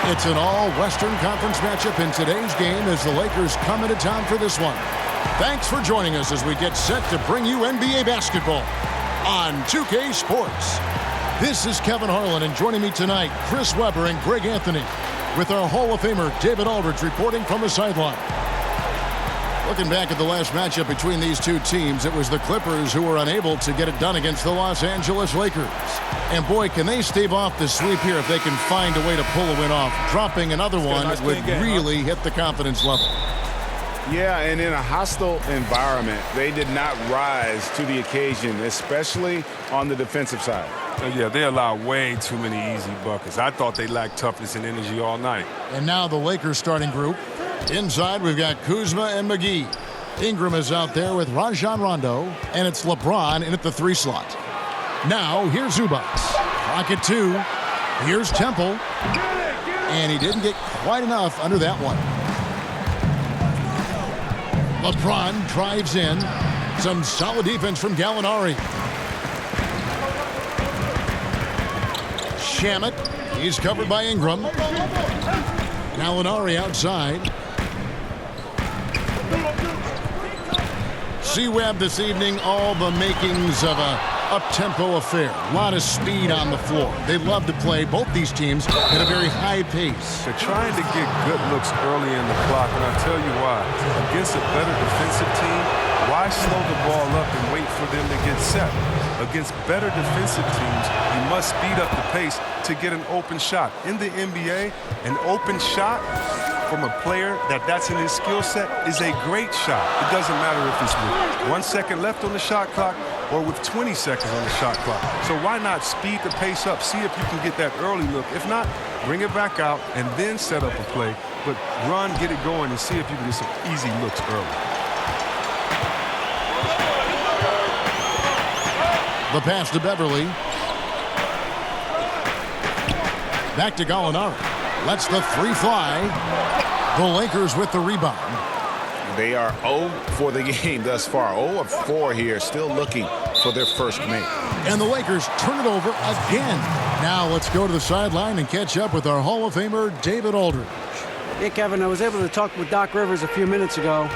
It's an all-Western Conference matchup in today's game as the Lakers come into town for this one. Thanks for joining us as we get set to bring you NBA basketball on 2K Sports. This is Kevin Harlan, and joining me tonight, Chris Webber and Greg Anthony, with our Hall of Famer David Aldridge reporting from the sideline. Looking back at the last matchup between these two teams, it was the Clippers who were unable to get it done against the Los Angeles Lakers. And boy, can they stave off the sweep here if they can find a way to pull a win off. Dropping another one would really hit the confidence level. Yeah, and in a hostile environment, they did not rise to the occasion, especially on the defensive side. Yeah, they allowed way too many easy buckets. I thought they lacked toughness and energy all night. And now the Lakers starting group. Inside, we've got Kuzma and McGee. Ingram is out there with Rajon Rondo, and it's LeBron in at the 3 slot. Now, here's Zubac. Clock at 2. Here's Temple. And he didn't get quite enough under that one. LeBron drives in. Some solid defense from Gallinari. Shamet. He's covered by Ingram. Gallinari outside. C-Web this evening, all the makings of a up-tempo affair. A lot of speed on the floor. They love to play, both these teams, at a very high pace. They're trying to get good looks early in the clock, and I'll tell you why. Against a better defensive team, why slow the ball up and wait for them to get set? Against better defensive teams, you must speed up the pace to get an open shot. In the NBA, an open shot from a player that's in his skill set is a great shot. It doesn't matter if it's with 1 second left on the shot clock or with 20 seconds on the shot clock. So why not speed the pace up, see if you can get that early look. If not, bring it back out and then set up a play. But run, get it going, and see if you can get some easy looks early. The pass to Beverly. Back to Gallinari. Lets the 3 fly. The Lakers with the rebound. They are 0 for the game thus far. 0 of 4 here, still looking for their first make. And the Lakers turn it over again. Now let's go to the sideline and catch up with our Hall of Famer, David Aldridge. Yeah, Kevin, I was able to talk with Doc Rivers a few minutes ago.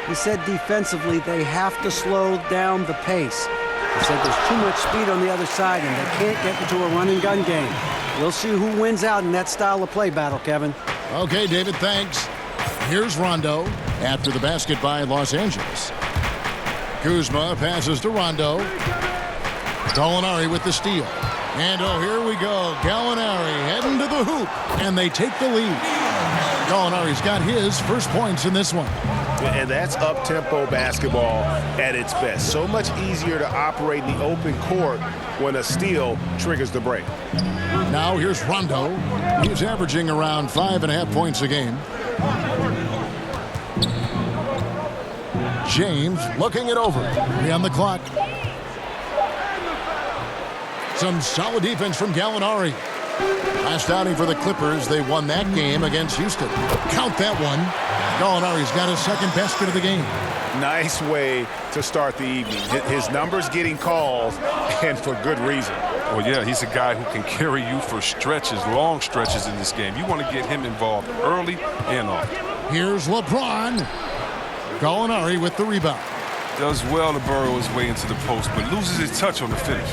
He said defensively they have to slow down the pace. He said there's too much speed on the other side and they can't get into a run-and-gun game. We'll see who wins out in that style of play battle, Kevin. Okay, David, thanks. Here's Rondo after the basket by Los Angeles. Kuzma passes to Rondo. Gallinari with the steal. And oh, here we go. Gallinari heading to the hoop. And they take the lead. Gallinari's got his first points in this one. And that's up-tempo basketball at its best. So much easier to operate in the open court when a steal triggers the break. Now here's Rondo. He's averaging around 5.5 points a game. James looking it over. 3 on the clock. Some solid defense from Gallinari. Last outing for the Clippers, they won that game against Houston. Count that one. Gallinari's got his second basket of the game. Nice way to start the evening. His numbers getting called, and for good reason. Well, yeah, he's a guy who can carry you for stretches, long stretches in this game. You want to get him involved early and often. Here's LeBron. Gallinari with the rebound. Does well to burrow his way into the post, but loses his touch on the finish.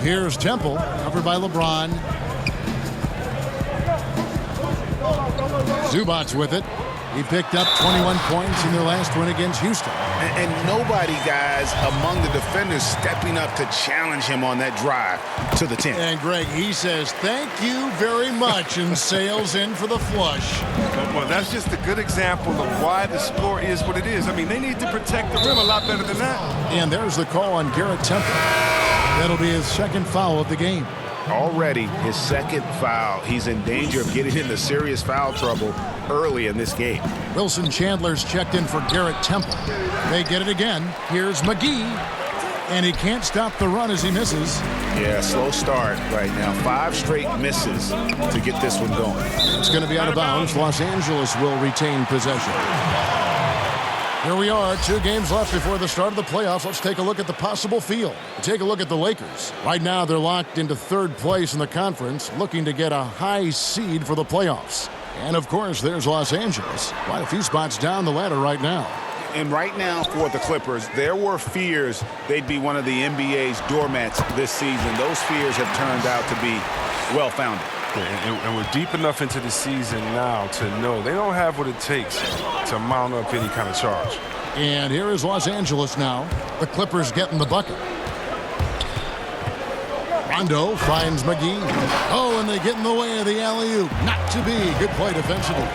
Here's Temple, covered by LeBron. Zubac with it. He picked up 21 points in their last win against Houston. And nobody, guys, among the defenders stepping up to challenge him on that drive to the 10. And Greg, he says, thank you very much, and sails in for the flush. Well, that's just a good example of why the score is what it is. I mean, they need to protect the rim a lot better than that. And there's the call on Garrett Temple. That'll be his second foul of the game. Already his second foul. He's in danger of getting into serious foul trouble early in this game. Wilson Chandler's checked in for Garrett Temple. They get it again. Here's McGee. And he can't stop the run as he misses. Yeah, slow start right now. 5 straight misses to get this one going. It's going to be out of bounds. Los Angeles will retain possession. Here we are, 2 games left before the start of the playoffs. Let's take a look at the possible field. Take a look at the Lakers. Right now, they're locked into 3rd place in the conference, looking to get a high seed for the playoffs. And, of course, there's Los Angeles. Quite a few spots down the ladder right now. And right now for the Clippers, there were fears they'd be one of the NBA's doormats this season. Those fears have turned out to be well-founded. And we're deep enough into the season now to know they don't have what it takes to mount up any kind of charge. And here is Los Angeles now. The Clippers getting the bucket. Rondo finds McGee. Oh, and they get in the way of the alley-oop. Not to be. Good play defensively.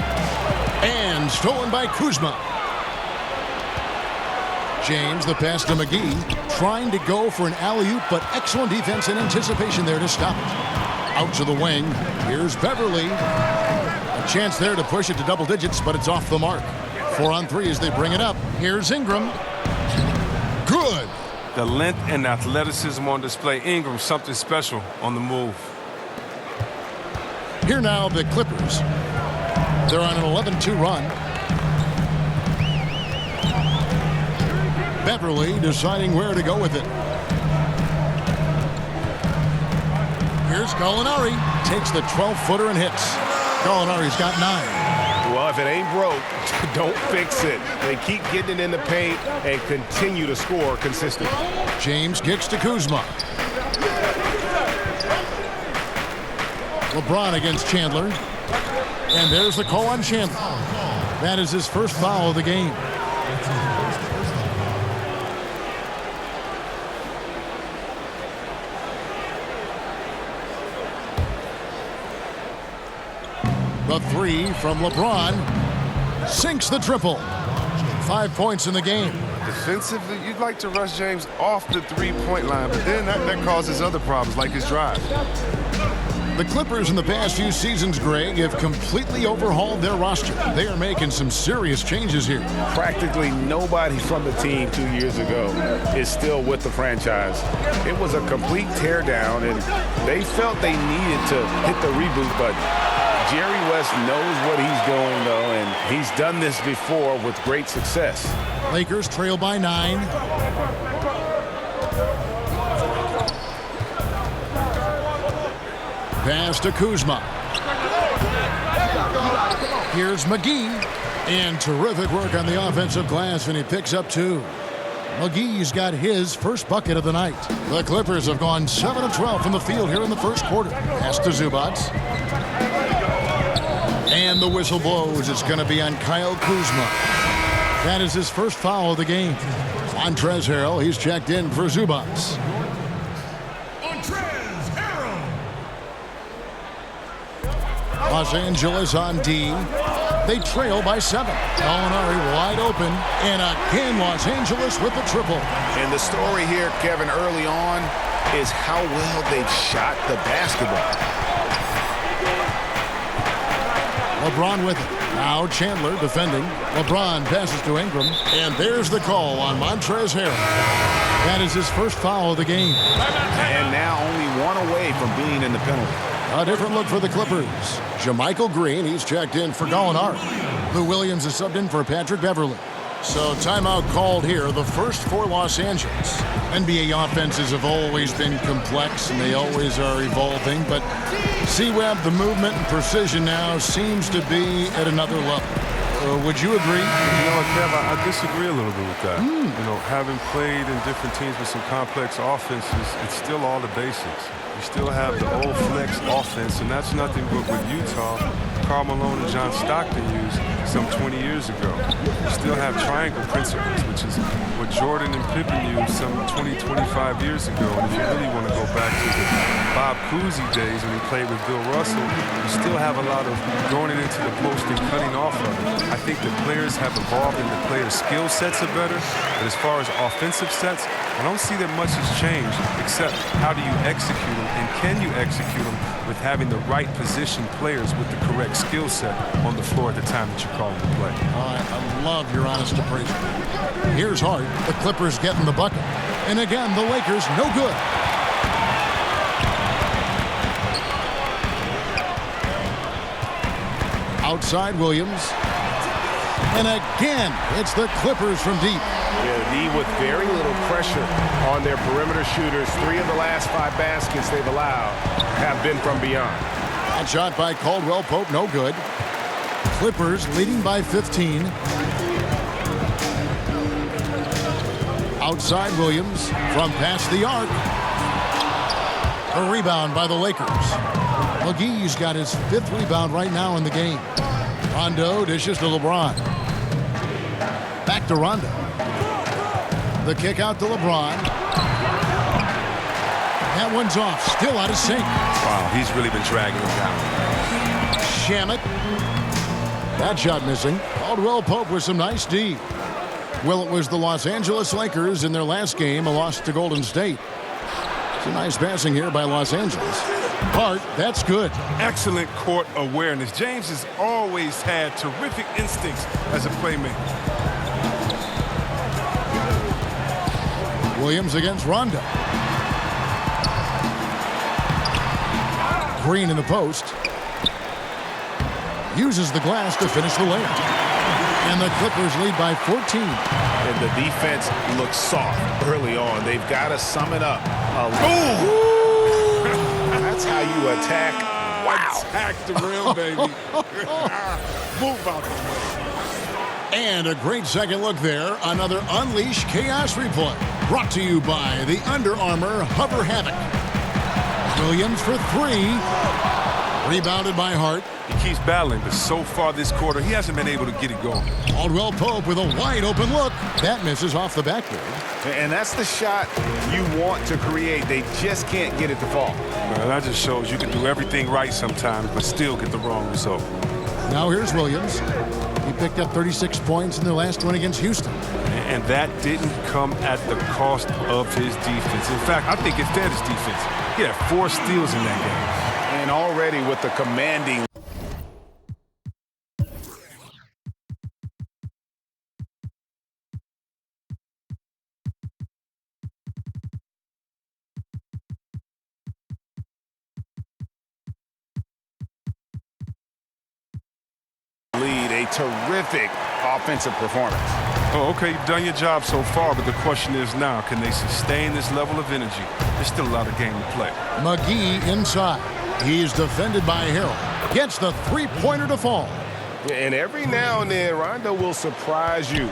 And stolen by Kuzma. James, the pass to McGee. Trying to go for an alley-oop, but excellent defense and anticipation there to stop it. Out to the wing. Here's Beverly. A chance there to push it to double digits, but it's off the mark. 4 on 3 as they bring it up. Here's Ingram. Good. The length and athleticism on display. Ingram, something special on the move. Here now, the Clippers. They're on an 11-2 run. Beverly deciding where to go with it. Here's Gallinari. Takes the 12-footer and hits. Gallinari's got 9. Well, if it ain't broke, don't fix it. They keep getting it in the paint and continue to score consistently. James kicks to Kuzma. LeBron against Chandler. And there's the call on Chandler. That is his first foul of the game. The 3 from LeBron sinks the triple. 5 points in the game. Defensively, you'd like to rush James off the 3-point line, but then that causes other problems like his drive. The Clippers in the past few seasons, Greg, have completely overhauled their roster. They are making some serious changes here. Practically nobody from the team 2 years ago is still with the franchise. It was a complete teardown, and they felt they needed to hit the reboot button. Jerry West knows what he's doing, though, and he's done this before with great success. Lakers trail by 9. Pass to Kuzma. Here's McGee. And terrific work on the offensive glass, and he picks up 2. McGee's got his first bucket of the night. The Clippers have gone 7 of 12 from the field here in the first quarter. Pass to Zubats. And the whistle blows. It's going to be on Kyle Kuzma. That is his first foul of the game. Montrezl Harrell, he's checked in for Zubats. Los Angeles on D. They trail by 7. Gallinari wide open. And again, Los Angeles with the triple. And the story here, Kevin, early on is how well they've shot the basketball. LeBron with it. Now Chandler defending. LeBron passes to Ingram. And there's the call on Montrezl Harrell. That is his first foul of the game. And now only 1 away from being in the penalty. A different look for the Clippers. JaMychal Green, he's checked in for Gallinari. Lou Williams is subbed in for Patrick Beverly. So timeout called here, the first for Los Angeles. NBA offenses have always been complex, and they always are evolving. But C-Web, the movement and precision now seems to be at another level. Would you agree? You know what, Kev, I disagree a little bit with that. You know, having played in different teams with some complex offenses, it's still all the basics. You still have the old flex offense, and that's nothing but what Utah, Karl Malone, and John Stockton used some 20 years ago. You still have triangle principles, which is what Jordan and Pippen used some 20, 25 years ago. And if you really want to go back to the Bob Cousy days when he played with Bill Russell, you still have a lot of going into the post and cutting off of it. I think the players have evolved and the players' skill sets are better. But as far as offensive sets, I don't see that much has changed, except how do you execute them, and can you execute them with having the right position players with the correct skill set on the floor at the time that you're calling the play. I love your honest appraisal. Here's Hart. The Clippers getting the bucket. And again, the Lakers no good. Outside Williams. And again, it's the Clippers from deep. Yeah, D with very little pressure on their perimeter shooters. 3 of the last 5 baskets they've allowed have been from beyond. That shot by Caldwell-Pope, no good. Clippers leading by 15. Outside Williams from past the arc. A rebound by the Lakers. McGee's got his 5th rebound right now in the game. Rondo dishes to LeBron. Back to Rondo. The kick out to LeBron. That one's off. Still out of sync. Wow, he's really been dragging him down. Shamet. That shot missing. Caldwell-Pope with some nice D. Well, it was the Los Angeles Lakers in their last game, a loss to Golden State. Some nice passing here by Los Angeles. Hart, that's good. Excellent court awareness. James has always had terrific instincts as a playmaker. Williams against Rondo. Green in the post. Uses the glass to finish the layup. And the Clippers lead by 14. And the defense looks soft early on. They've got to sum it up. That's how you attack. Wow. Attack the rim, baby. Move out the way. And a great second look there. Another Unleash Chaos replay. Brought to you by the Under Armour Hover Havoc. Williams for 3. Rebounded by Hart. He keeps battling, but so far this quarter, he hasn't been able to get it going. Caldwell-Pope with a wide open look. That misses off the backboard. And that's the shot you want to create. They just can't get it to fall. Well, that just shows you can do everything right sometimes, but still get the wrong result. Now here's Williams. He picked up 36 points in their last one against Houston. And that didn't come at the cost of his defense. In fact, I think it fed his defense. He had 4 steals in that game. And already with the commanding lead, a terrific offensive performance. Oh, okay, you've done your job so far, but the question is now, can they sustain this level of energy? There's still a lot of game to play. McGee inside. He's defended by Harrell. Gets the 3-pointer to fall. And every now and then, Rondo will surprise you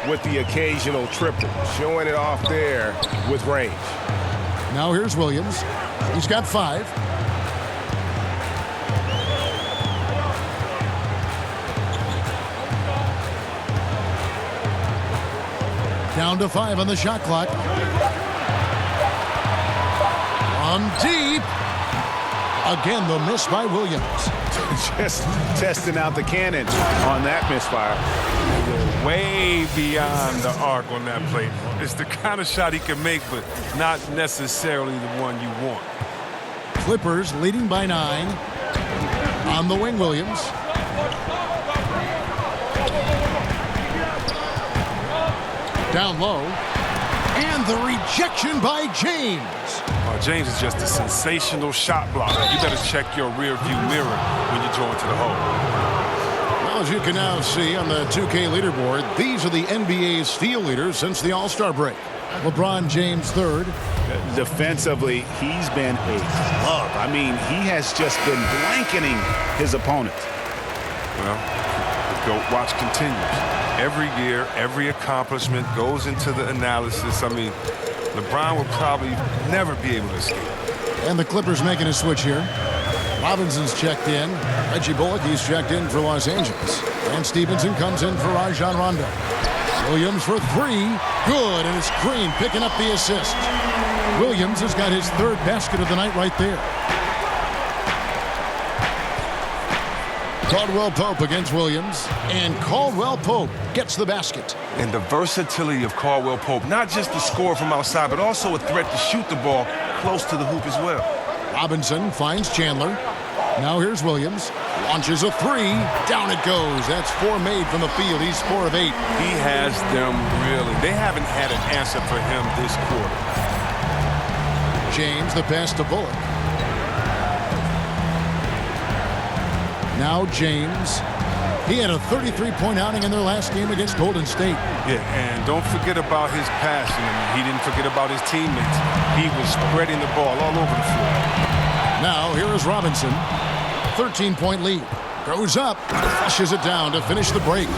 with the occasional triple, showing it off there with range. Now here's Williams. He's got 5. Down to 5 on the shot clock. From deep. Again, the miss by Williams. Just testing out the cannon on that misfire. Way beyond the arc on that play. It's the kind of shot he can make, but not necessarily the one you want. Clippers leading by 9. On the wing, Williams. Down low. And the rejection by James. James is just a sensational shot blocker. You better check your rear-view mirror when you draw into the hole. Well, as you can now see on the 2K leaderboard, these are the NBA's steal leaders since the All-Star break. LeBron James 3rd. Defensively, he's been a love. I mean, he has just been blanketing his opponent. Well, the GOAT watch continues. Every year, every accomplishment goes into the analysis. I mean, LeBron will probably never be able to escape. And the Clippers making a switch here. Robinson's checked in. Reggie Bullock, he's checked in for Los Angeles. And Stevenson comes in for Rajon Rondo. Williams for 3. Good, and it's Green picking up the assist. Williams has got his 3rd basket of the night right there. Caldwell-Pope against Williams, and Caldwell-Pope gets the basket. And the versatility of Caldwell-Pope, not just the score from outside, but also a threat to shoot the ball close to the hoop as well. Robinson finds Chandler. Now here's Williams. Launches a 3. Down it goes. That's 4 made from the field. He's 4 of 8. He has them really. They haven't had an answer for him this quarter. James, the pass to Bullock. Now James He had a 33-point outing in their last game against Golden State. Yeah, and don't forget about his passing. I mean, he didn't forget about his teammates. He was spreading the ball all over the floor. Now, here is Robinson. 13-point lead. Goes up, flushes it down to finish the break.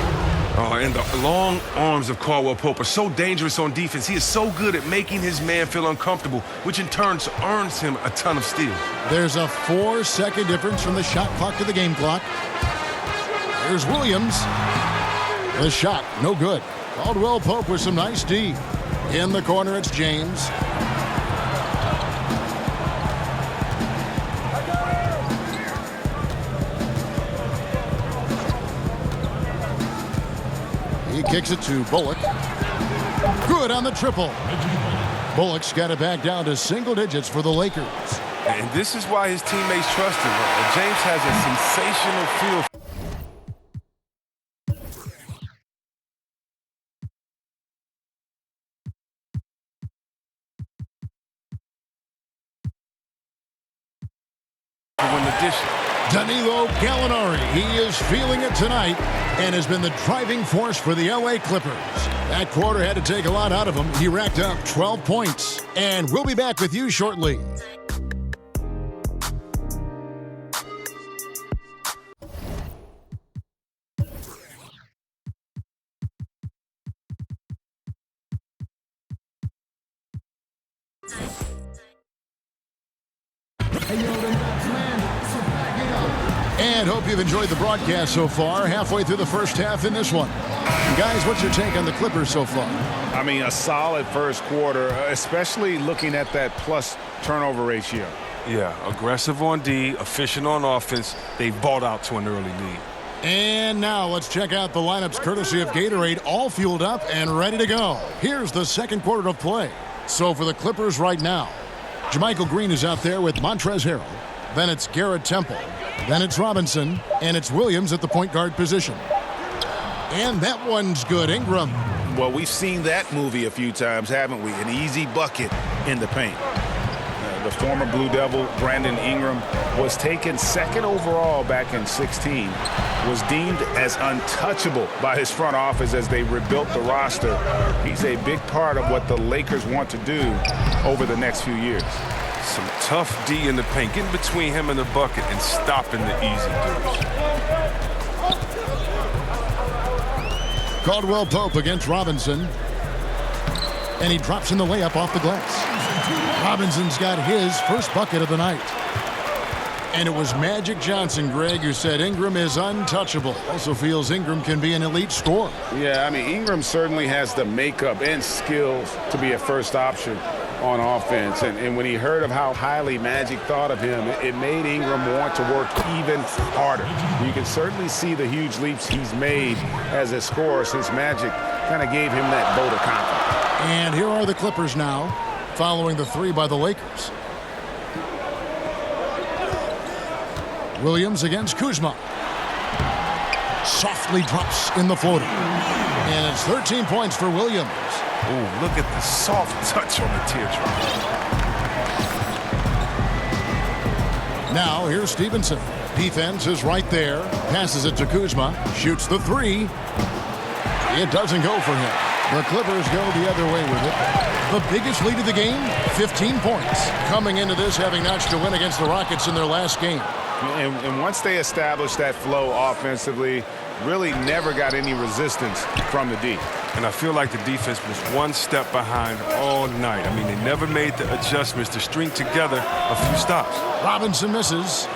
Oh, and the long arms of Caldwell-Pope are so dangerous on defense. He is so good at making his man feel uncomfortable, which in turn earns him a ton of steals. There's a 4-second difference from the shot clock to the game clock. Here's Williams. The shot, no good. Caldwell-Pope with some nice D. In the corner, it's James. He kicks it to Bullock. Good on the triple. Bullock's got it back down to single digits for the Lakers. And this is why his teammates trust him. James has a sensational feel. Danilo Gallinari, he is feeling it tonight and has been the driving force for the LA Clippers. That quarter had to take a lot out of him. He racked up 12 points. And we'll be back with you shortly. And hope you've enjoyed the broadcast so far. Halfway through the first half in this one. Guys, what's your take on the Clippers so far? I mean, a solid first quarter, especially looking at that plus turnover ratio. Yeah, aggressive on D, efficient on offense. They've bought out to an early lead. And now let's check out the lineups courtesy of Gatorade, all fueled up and ready to go. Here's the second quarter of play. So for the Clippers right now, Jermichael Green is out there with Montrezl Harrell. Then it's Garrett Temple. Then it's Robinson, and it's Williams at the point guard position. And that one's good. Ingram. Well, we've seen that movie a few times, haven't we? An easy bucket in the paint. The former Blue Devil, Brandon Ingram, was taken second overall back in 2016, was deemed as untouchable by his front office as they rebuilt the roster. He's a big part of what the Lakers want to do over the next few years. Some tough D in the paint, getting between him and the bucket and stopping the easy dudes. Caldwell-Pope against Robinson. And he drops in the layup off the glass. Robinson's got his first bucket of the night. And it was Magic Johnson, Greg, who said Ingram is untouchable. Also feels Ingram can be an elite scorer. Yeah, I mean, Ingram certainly has the makeup and skills to be a first option on offense. And when he heard of how highly Magic thought of him, it made Ingram want to work even harder. You can certainly see the huge leaps he's made as a scorer since Magic kind of gave him that vote of confidence. And here are the Clippers now, following the three by the Lakers. Williams against Kuzma. Softly drops in the floater. And it's 13 points for Williams. Oh, look at the soft touch on the teardrop. Now, here's Stevenson. Defense is right there. Passes it to Kuzma. Shoots the three. It doesn't go for him. The Clippers go the other way with it. The biggest lead of the game, 15 points. Coming into this, having notched a win against the Rockets in their last game. And once they established that flow offensively, really never got any resistance from the D. And I feel like the defense was one step behind all night. I mean, they never made the adjustments to string together a few stops. Robinson misses.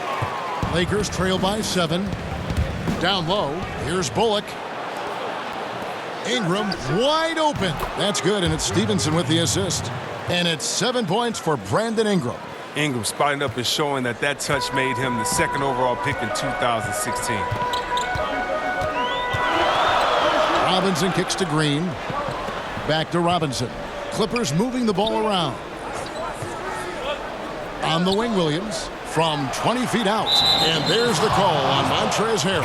Lakers trail by 7. Down low, here's Bullock. Ingram wide open. That's good, and it's Stevenson with the assist. And it's 7 points for Brandon Ingram. Ingram spotting up and showing that that touch made him the second overall pick in 2016. Robinson kicks to Green. Back to Robinson. Clippers moving the ball around. On the wing, Williams from 20 feet out. And there's the call on Montrezl Harrell.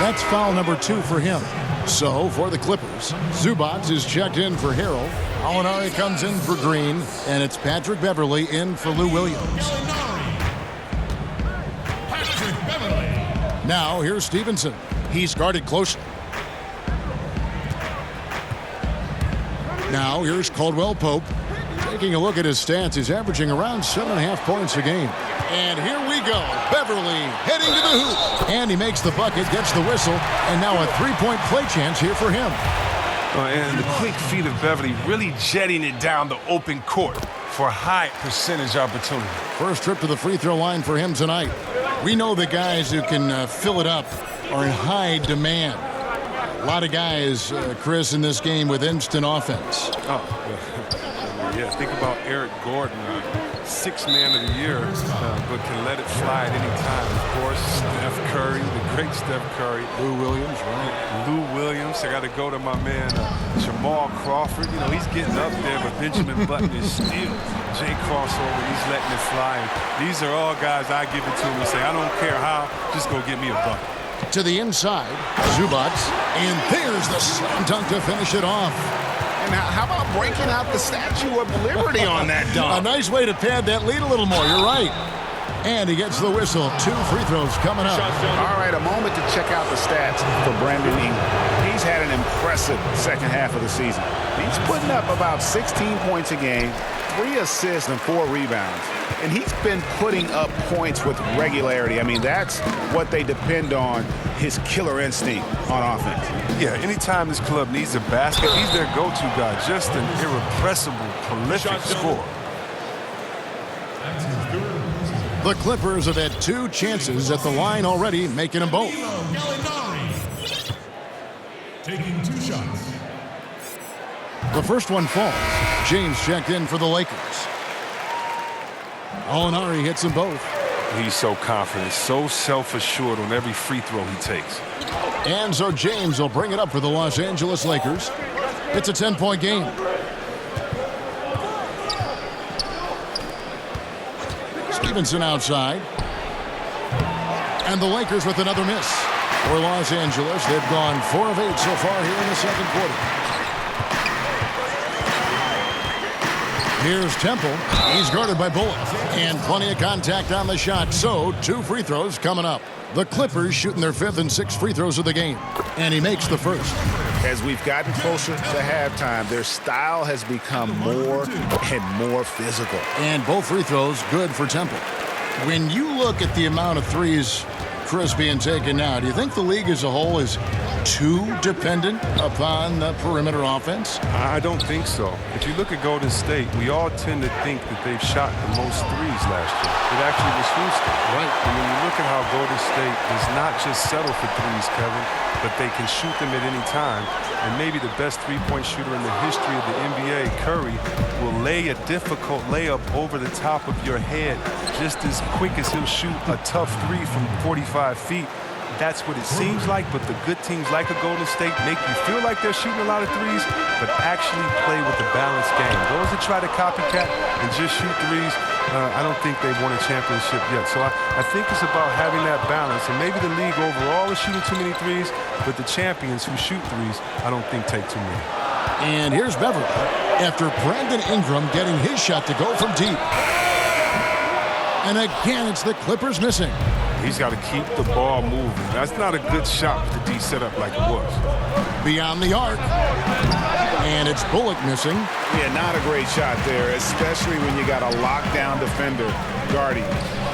That's foul number 2 for him. So, for the Clippers, Zubac is checked in for Harrell. Gallinari comes in for Green, and it's Patrick Beverley in for Lou Williams. Now, here's Stevenson. He's guarded closely. Now here's Caldwell-Pope. Taking a look at his stats, he's averaging around 7.5 points a game. And here we go. Beverly heading to the hoop. And he makes the bucket, gets the whistle, and now a three-point play chance here for him. And the quick feet of Beverly really jetting it down the open court for a high percentage opportunity. First trip to the free throw line for him tonight. We know the guys who can fill it up are in high demand. A lot of guys, Chris, in this game with instant offense. Oh, yeah, think about Eric Gordon, sixth man of the year, but can let it fly at any time. Of course, Steph Curry, the great Steph Curry. Lou Williams, right? Lou Williams. I got to go to my man, Jamal Crawford. You know, he's getting up there, but Benjamin Button is still Jay crossover. He's letting it fly. And these are all guys I give it to him and say, I don't care how, just go get me a bucket. To the inside, Zubac, and there's the slam dunk to finish it off. And how about breaking out the Statue of Liberty on that dunk? A nice way to pad that lead a little more. You're right. And he gets the whistle. 2 free throws coming up. All right, a moment to check out the stats for Brandon Ingram. He's had an impressive second half of the season. He's putting up about 16 points a game, 3 assists and 4 rebounds. And he's been putting up points with regularity. I mean, that's what they depend on, his killer instinct on offense. Yeah, anytime this club needs a basket, he's their go-to guy. Just an irrepressible, prolific scorer. The Clippers have had 2 chances at the line already, making them both. Taking 2 shots. The first one falls. James checked in for the Lakers. Gallinari hits them both. He's so confident, so self-assured on every free throw he takes. And so James will bring it up for the Los Angeles Lakers. It's a 10-point game. Stevenson outside. And the Lakers with another miss. For Los Angeles, they've gone 4 of 8 so far here in the second quarter. Here's Temple. He's guarded by Bullock. And plenty of contact on the shot. So 2 free throws coming up. The Clippers shooting their 5th and 6th free throws of the game. And he makes the first. As we've gotten closer to halftime, their style has become more and more physical. And both free throws good for Temple. When you look at the amount of threes Chris being taken now, do you think the league as a whole is too dependent upon the perimeter offense? I don't think so. If you look at Golden State, we all tend to think that they've shot the most threes last year. It actually was Houston. Right. And when you look at how Golden State does not just settle for threes, Kevin, but they can shoot them at any time. And maybe the best three-point shooter in the history of the NBA, Curry, will lay a difficult layup over the top of your head just as quick as he'll shoot a tough 3 from 45 feet. That's what it seems like, but the good teams like a Golden State make you feel like they're shooting a lot of threes, but actually play with a balanced game. Those that try to copycat and just shoot threes, I don't think they've won a championship yet. So I think it's about having that balance, and maybe the league overall is shooting too many threes, but the champions who shoot threes, I don't think take too many. And here's Beverly after Brandon Ingram getting his shot to go from deep. And again, it's the Clippers missing. He's got to keep the ball moving. That's not a good shot with the D set up like it was. Beyond the arc. And it's Bullock missing. Yeah, not a great shot there, especially when you got a lockdown defender guarding.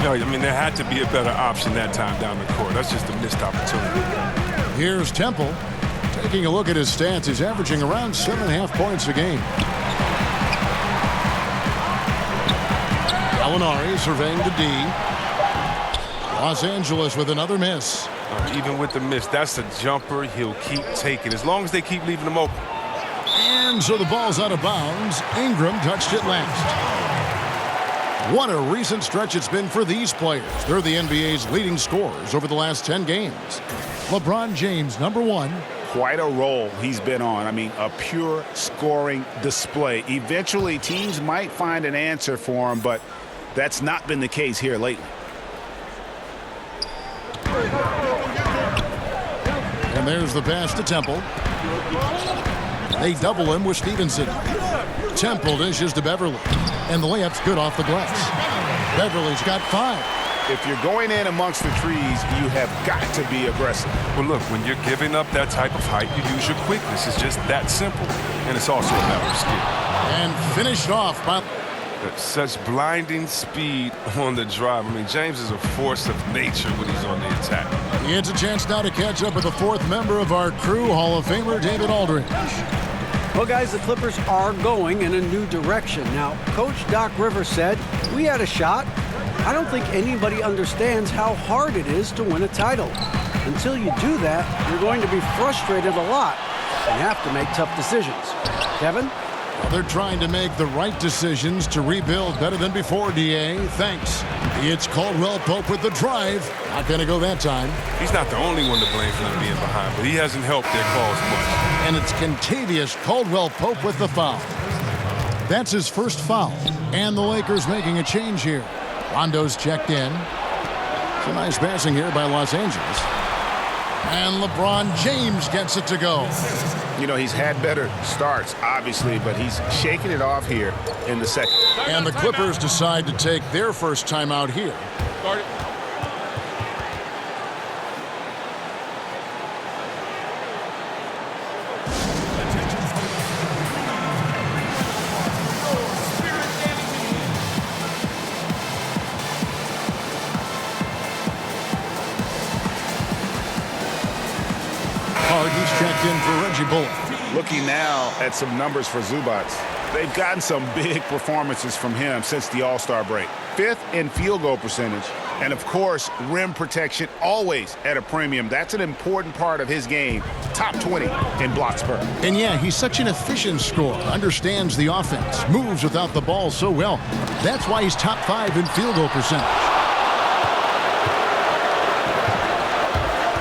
No, I mean, there had to be a better option that time down the court. That's just a missed opportunity. Here's Temple. Taking a look at his stats, he's averaging around 7.5 points a game. Gallinari surveying the D. Los Angeles with another miss. Even with the miss, that's a jumper he'll keep taking as long as they keep leaving him open. And so the ball's out of bounds. Ingram touched it last. What a recent stretch it's been for these players. They're the NBA's leading scorers over the last 10 games. LeBron James, number 1. Quite a role he's been on. I mean, a pure scoring display. Eventually, teams might find an answer for him, but that's not been the case here lately. And there's the pass to Temple. They double him with Stevenson. Temple dishes to Beverly. And the layup's good off the glass. Beverly's got 5. If you're going in amongst the trees, you have got to be aggressive. Well, look, when you're giving up that type of height, you use your quickness. It's just that simple. And it's also a matter of skill. And finished off by... Such blinding speed on the drive. I mean, James is a force of nature when he's on the attack. He gets a chance now to catch up with the fourth member of our crew, Hall of Famer David Aldridge. Well, guys, the Clippers are going in a new direction. Now, Coach Doc Rivers said, we had a shot. I don't think anybody understands how hard it is to win a title. Until you do that, you're going to be frustrated a lot and have to make tough decisions. Kevin? Well, they're trying to make the right decisions to rebuild better than before, D.A. Thanks. It's Caldwell-Pope with the drive. Not going to go that time. He's not the only one to blame for them being behind, but he hasn't helped their cause much. And it's Contavious Caldwell-Pope with the foul. That's his first foul. And the Lakers making a change here. Rondo's checked in. It's a nice passing here by Los Angeles. And LeBron James gets it to go. You know, he's had better starts, obviously, but he's shaking it off here in the second. And the Clippers decide to take their first time out here. He's checked in for Reggie Bullock. Looking now at some numbers for Zubac. They've gotten some big performances from him since the All-Star break. 5th in field goal percentage. And, of course, rim protection always at a premium. That's an important part of his game. Top 20 in blocks per. And, yeah, he's such an efficient scorer. Understands the offense. Moves without the ball so well. That's why he's top 5 in field goal percentage.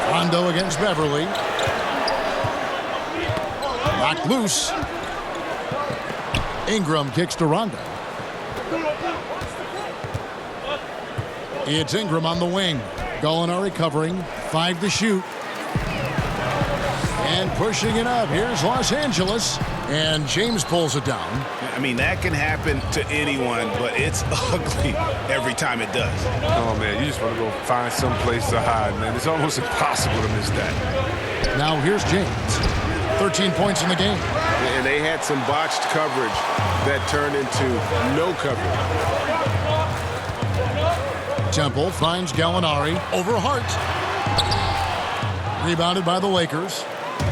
Rondo against Beverly. Knocked loose. Ingram kicks to Rondo. It's Ingram on the wing. Gallinari covering. 5 to shoot. And pushing it up. Here's Los Angeles. And James pulls it down. I mean, that can happen to anyone, but it's ugly every time it does. Oh, man, you just want to go find some place to hide, man. It's almost impossible to miss that. Now here's James. 13 points in the game. And they had some botched coverage that turned into no coverage. Temple finds Gallinari over Hart. Rebounded by the Lakers.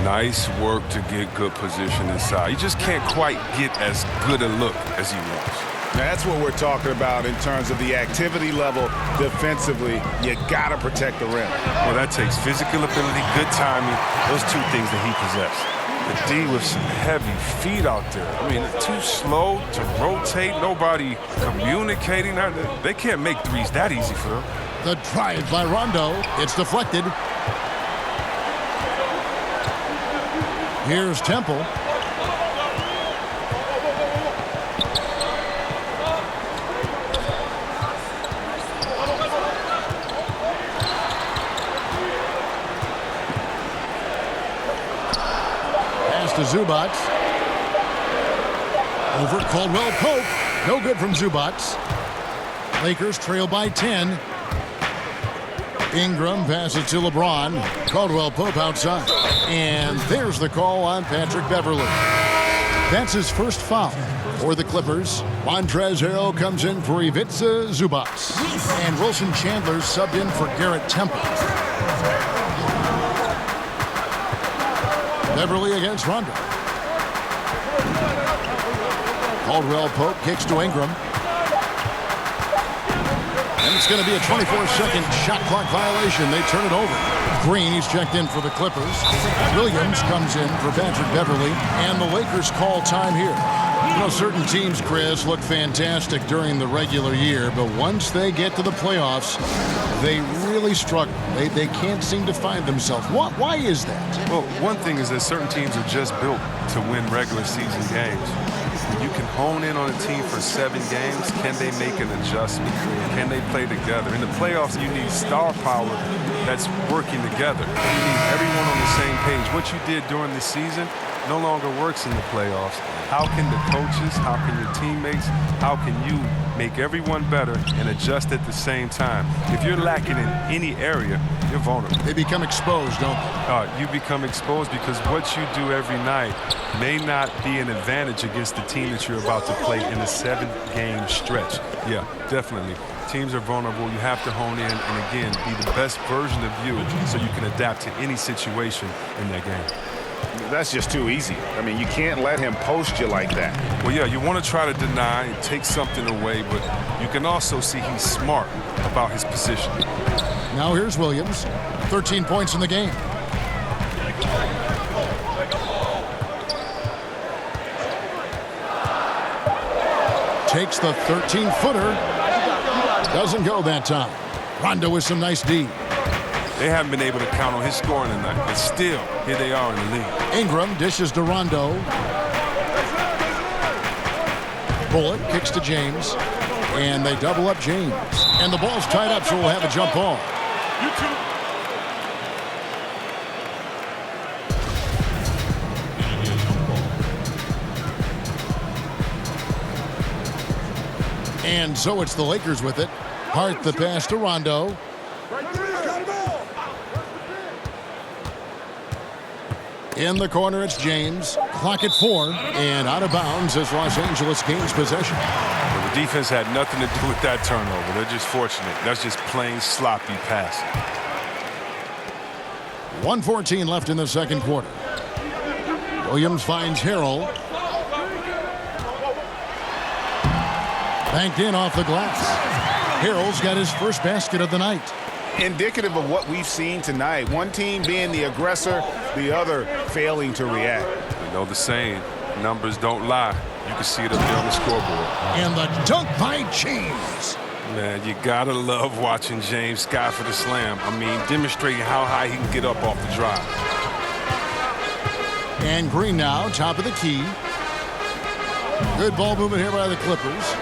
Nice work to get good position inside. He just can't quite get as good a look as he wants. That's what we're talking about in terms of the activity level defensively. You got to protect the rim. Well, that takes physical ability, good timing, those two things that he possesses. The D with some heavy feet out there. I mean, too slow to rotate, nobody communicating. They can't make threes that easy for them. The drive by Rondo. It's deflected. Here's Temple. Pass to Zubac. Over Caldwell-Pope. No good from Zubac. Lakers trail by 10. Ingram passes to LeBron. Caldwell-Pope outside. And there's the call on Patrick Beverly. That's his first foul for the Clippers. Montrezl Harrell comes in for Ivica Zubac. And Wilson Chandler subbed in for Garrett Temple. Beverly against Rondo. Caldwell-Pope kicks to Ingram. And it's going to be a 24-second shot clock violation. They turn it over. Green, he's checked in for the Clippers. Williams comes in for Patrick Beverly. And the Lakers call time here. You know, certain teams, Chris, look fantastic during the regular year, but once they get to the playoffs, they really struggle. They can't seem to find themselves. Why is that? Well, one thing is that certain teams are just built to win regular season games. When you can hone in on a team for 7 games, can they make an adjustment? Can they play together? In the playoffs, you need star power that's working together. You need everyone on the same page. What you did during the season no longer works in the playoffs. How can the coaches, how can your teammates, how can you make everyone better and adjust at the same time? If you're lacking in any area, you're vulnerable. They become exposed, don't they? You become exposed because what you do every night may not be an advantage against the team that you're about to play in a 7-game stretch. Yeah, definitely. Teams are vulnerable. You have to hone in and, again, be the best version of you so you can adapt to any situation in that game. That's just too easy. I mean, you can't let him post you like that. Well, yeah, you want to try to deny and take something away, but you can also see he's smart about his position. Now here's Williams, 13 points in the game. Takes the 13-footer. Doesn't go that time. Rondo with some nice D. They haven't been able to count on his scoring tonight, but still, here they are in the league. Ingram dishes to Rondo. Bullock kicks to James. And they double up James. And the ball's tied up, so we'll have a jump ball. And so it's the Lakers with it. Hart the pass to Rondo. In the corner, it's James. Clock at 4. And out of bounds as Los Angeles gains possession. Well, the defense had nothing to do with that turnover. They're just fortunate. That's just plain sloppy passing. 1:14 left in the second quarter. Williams finds Harrell. Banked in off the glass. Harrell's got his first basket of the night. Indicative of what we've seen tonight. One team being the aggressor, the other failing to react. You know the saying, numbers don't lie. You can see it up there on the scoreboard. And the dunk by James. Man, you gotta love watching James sky for the slam. I mean, demonstrating how high he can get up off the drive. And Green now, top of the key. Good ball movement here by the Clippers.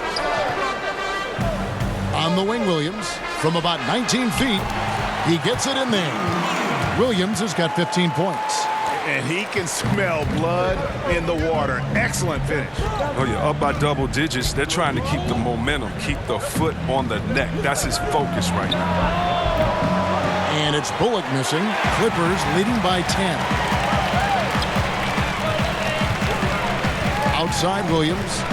On the wing, Williams, from about 19 feet, he gets it in there. Williams has got 15 points. And he can smell blood in the water. Excellent finish. Oh, yeah, up by double digits. They're trying to keep the momentum, keep the foot on the neck. That's his focus right now. And it's Bullock missing. Clippers leading by 10. Outside, Williams.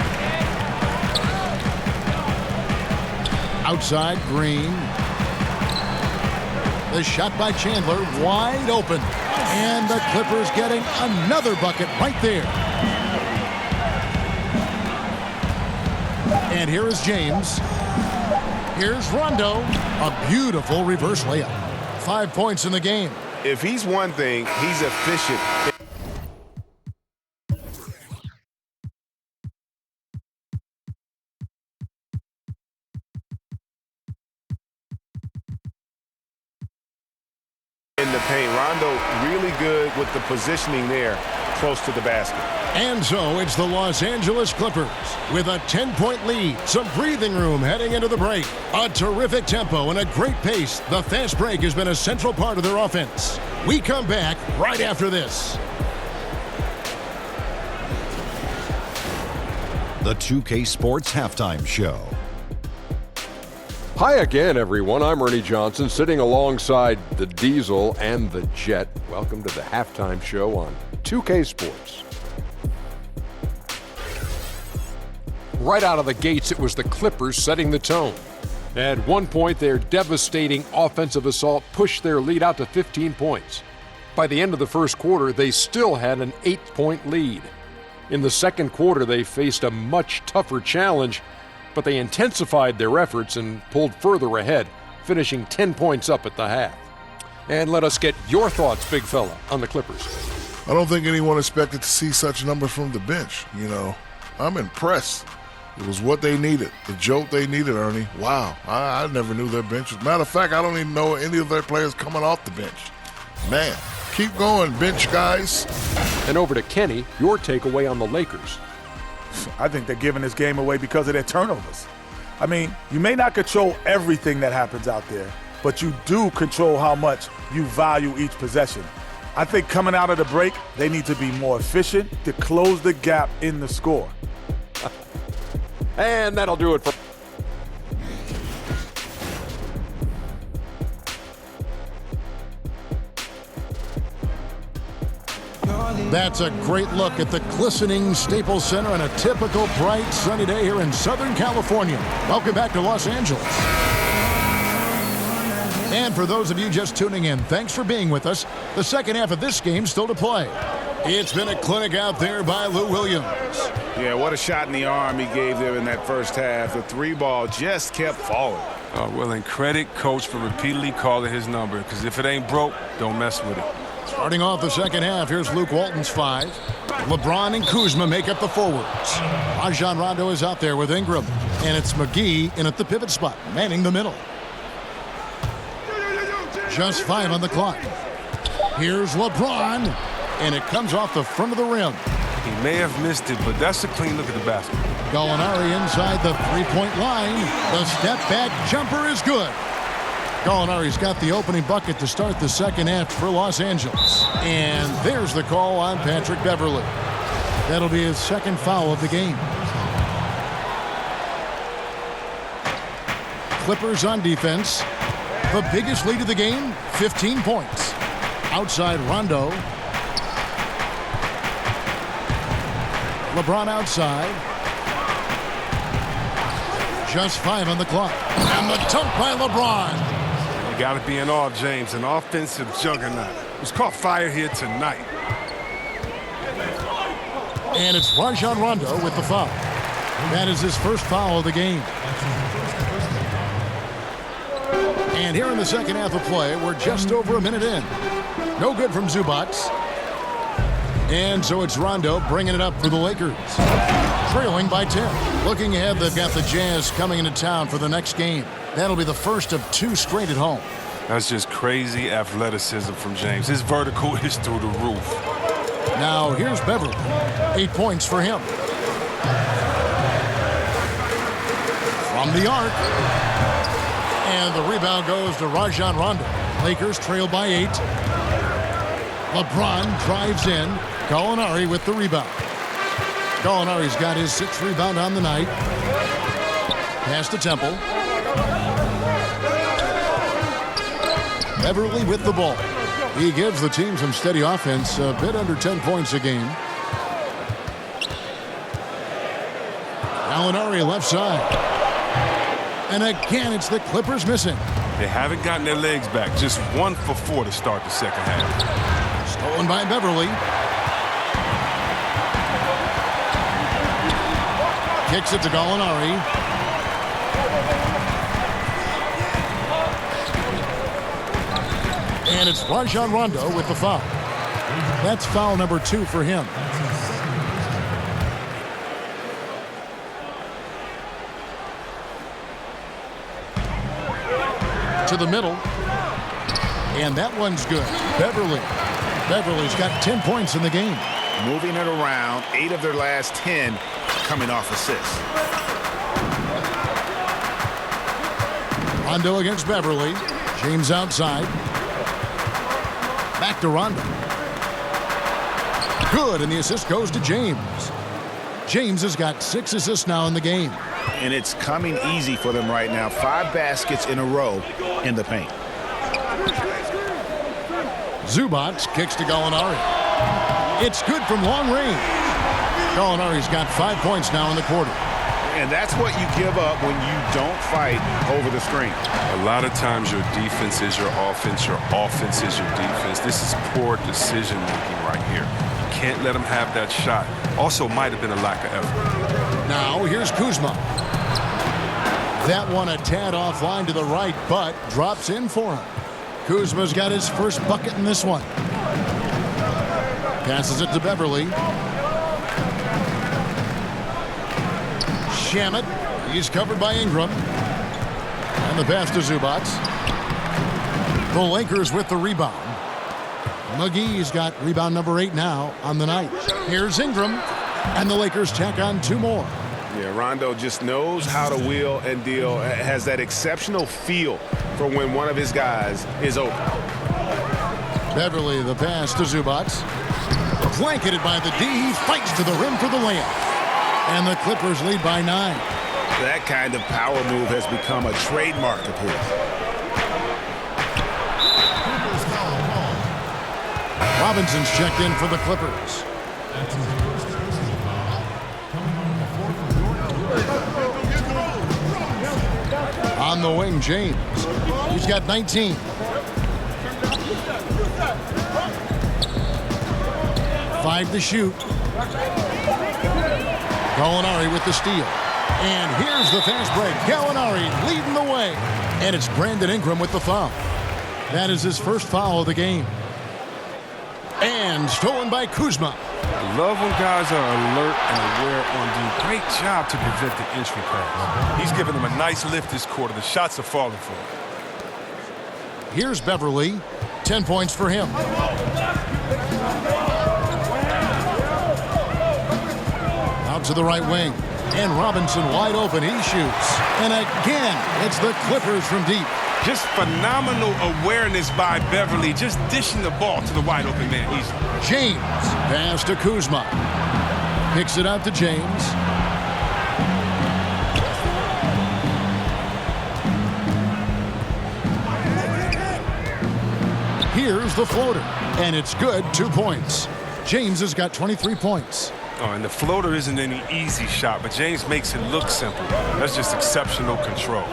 Outside, Green. The shot by Chandler, wide open. And the Clippers getting another bucket right there. And here is James. Here's Rondo. A beautiful reverse layup. 5 points in the game. If he's one thing, he's efficient. In the paint, Rondo really good with the positioning there close to the basket. And so it's the Los Angeles Clippers with a 10-point lead. Some breathing room heading into the break. A terrific tempo and a great pace. The fast break has been a central part of their offense. We come back right after this. The 2K Sports Halftime Show. Hi again, everyone. I'm Ernie Johnson, sitting alongside the Diesel and the Jet. Welcome to the Halftime Show on 2K Sports. Right out of the gates, it was the Clippers setting the tone. At one point, their devastating offensive assault pushed their lead out to 15 points. By the end of the first quarter, they still had an 8-point lead. In the second quarter, they faced a much tougher challenge, but they intensified their efforts and pulled further ahead, finishing 10 points up at the half. And let us get your thoughts, big fella, on the Clippers. I don't think anyone expected to see such numbers from the bench. You know, I'm impressed. It was what they needed, the jolt they needed, Ernie. Wow, I never knew their bench. Matter of fact, I don't even know any of their players coming off the bench. Man, keep going, bench guys. And over to Kenny, your takeaway on the Lakers. I think they're giving this game away because of their turnovers. I mean, you may not control everything that happens out there, but you do control how much you value each possession. I think coming out of the break, they need to be more efficient to close the gap in the score. And that'll do it for... That's a great look at the glistening Staples Center on a typical bright sunny day here in Southern California. Welcome back to Los Angeles. And for those of you just tuning in, thanks for being with us. The second half of this game still to play. It's been a clinic out there by Lou Williams. Yeah, what a shot in the arm he gave there in that first half. The three ball just kept falling. Well, and credit coach for repeatedly calling his number, because if it ain't broke, don't mess with it. Starting off the second half, here's Luke Walton's 5. LeBron and Kuzma make up the forwards. Rajon Rondo is out there with Ingram. And it's McGee in at the pivot spot, manning the middle. Just 5 on the clock. Here's LeBron. And it comes off the front of the rim. He may have missed it, but that's a clean look at the basket. Gallinari inside the three-point line. The step-back jumper is good. Gallinari's got the opening bucket to start the second half for Los Angeles. And there's the call on Patrick Beverley. That'll be his second foul of the game. Clippers on defense. The biggest lead of the game, 15 points. Outside Rondo. LeBron outside. Just 5 on the clock. And the dunk by LeBron. You got to be in awe, James, an offensive juggernaut. Who's caught fire here tonight. And it's Rajon Rondo with the foul. That is his first foul of the game. And here in the second half of play, we're just over a minute in. No good from Zubac. And so it's Rondo bringing it up for the Lakers. Trailing by 10. Looking ahead, they've got the Jazz coming into town for the next game. That'll be the first of 2 straight at home. That's just crazy athleticism from James. His vertical is through the roof. Now here's Beverley. 8 points for him. From the arc. And the rebound goes to Rajon Rondo. Lakers trail by 8. LeBron drives in. Gallinari with the rebound. Gallinari's got his 6th rebound on the night. Pass to Temple. Beverley with the ball. He gives the team some steady offense, a bit under 10 points a game. Gallinari left side. And again, it's the Clippers missing. They haven't gotten their legs back. Just 1 for 4 to start the second half. Stolen by Beverley. Kicks it to Gallinari. And it's Rajon Rondo with the foul. That's foul number 2 for him. To the middle. And that one's good. Beverley's got 10 points in the game. Moving it around, 8 of their last 10 coming off assists. Rondo against Beverley. James outside. Back to Rondo. Good, and the assist goes to James. James has got 6 assists now in the game. And it's coming easy for them right now. 5 baskets in a row in the paint. Zubac kicks to Gallinari. It's good from long range. Gallinari's got 5 points now in the quarter. And that's what you give up when you don't fight over the screen. A lot of times your defense is your offense is your defense. This is poor decision-making right here. You can't let them have that shot. Also might have been a lack of effort. Now here's Kuzma. That one a tad offline to the right, but drops in for him. Kuzma's got his first bucket in this one. Passes it to Beverley. Shamet. He's covered by Ingram. And the pass to Zubac. The Lakers with the rebound. McGee's got rebound number 8 now on the night. Here's Ingram. And the Lakers tack on 2 more. Yeah, Rondo just knows how to wheel and deal, has that exceptional feel for when one of his guys is open. Beverly, the pass to Zubac. Blanketed by the D. He fights to the rim for the layup. And the Clippers lead by 9. That kind of power move has become a trademark of his. Robinson's checked in for the Clippers. On the wing, James. He's got 19. Five to shoot. Gallinari with the steal. And here's the fast break. Gallinari leading the way. And it's Brandon Ingram with the foul. That is his first foul of the game. And stolen by Kuzma. I love when guys are alert and aware on D. Great job to prevent the entry pass. He's giving them a nice lift this quarter. The shots are falling for him. Here's Beverly. 10 points for him. Out to the right wing. And Robinson wide open. He shoots. And again, it's the Clippers from deep. Just phenomenal awareness by Beverly, just dishing the ball to the wide open man easily. James, pass to Kuzma. Picks it out to James. Here's the floater, and it's good, 2 points. James has got 23 points. Oh, and the floater isn't any easy shot, but James makes it look simple. That's just exceptional control.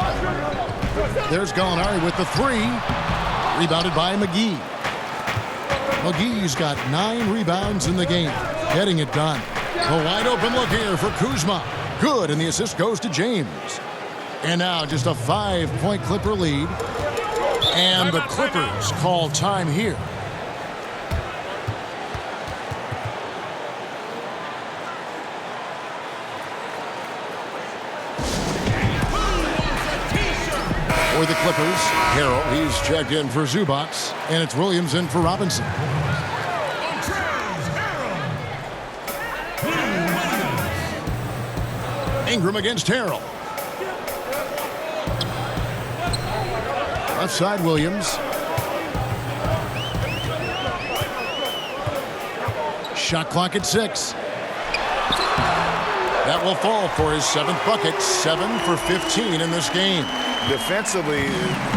There's Gallinari with the 3. Rebounded by McGee. McGee's got 9 rebounds in the game. Getting it done. A wide open look here for Kuzma. Good, and the assist goes to James. And now just a 5-point Clipper lead. And the Clippers call time here. For the Clippers, Harrell, he's checked in for Zubac, and it's Williams in for Robinson. Ingram against Harrell. Left side, Williams. Shot clock at 6. That will fall for his 7th bucket, 7 for 15 in this game. Defensively,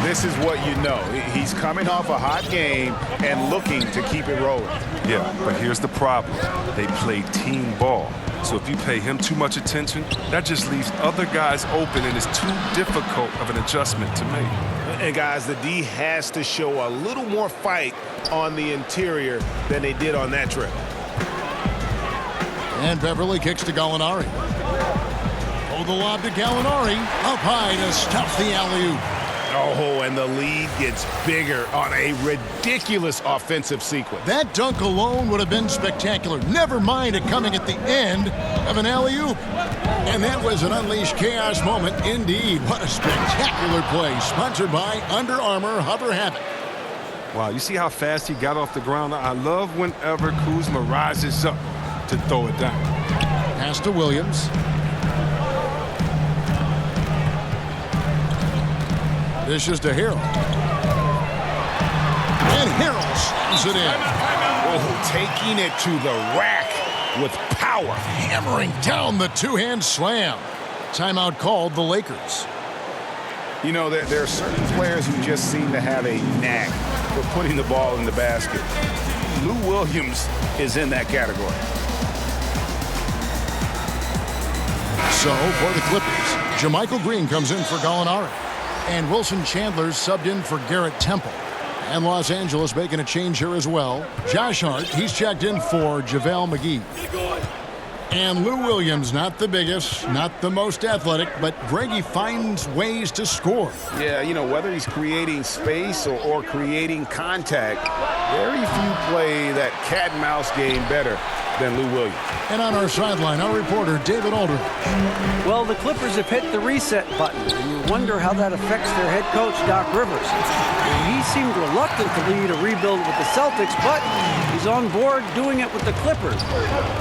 this is what you know. He's coming off a hot game and looking to keep it rolling. Yeah, but here's the problem. They play team ball. So if you pay him too much attention, that just leaves other guys open, and it's too difficult of an adjustment to make. And guys, the D has to show a little more fight on the interior than they did on that trip. And Beverly kicks to Gallinari. Oh, the lob to Gallinari. Up high to stop the alley-oop. Oh, and the lead gets bigger on a ridiculous offensive sequence. That dunk alone would have been spectacular. Never mind it coming at the end of an alley-oop. And that was an unleashed chaos moment indeed. What a spectacular play. Sponsored by Under Armour Hover Havoc. Wow, you see how fast he got off the ground? I love whenever Kuzma rises up to throw it down. Pass to Williams. This is to Harrell. And Harrell slams it in. Oh, taking it to the rack with power. Hammering down the two-hand slam. Timeout called the Lakers. You know, there are certain players who just seem to have a knack for putting the ball in the basket. Lou Williams is in that category. So, for the Clippers, JaMychal Green comes in for Gallinari. And Wilson Chandler's subbed in for Garrett Temple. And Los Angeles making a change here as well. Josh Hart, he's checked in for JaVale McGee. And Lou Williams, not the biggest, not the most athletic, but Greggy finds ways to score. Yeah, you know, whether he's creating space or creating contact, very few play that cat and mouse game better than Lou Williams. And on our sideline, our reporter, David Aldridge. Well, the Clippers have hit the reset button, and you wonder how that affects their head coach, Doc Rivers. He seemed reluctant to lead a rebuild with the Celtics, but he's on board doing it with the Clippers.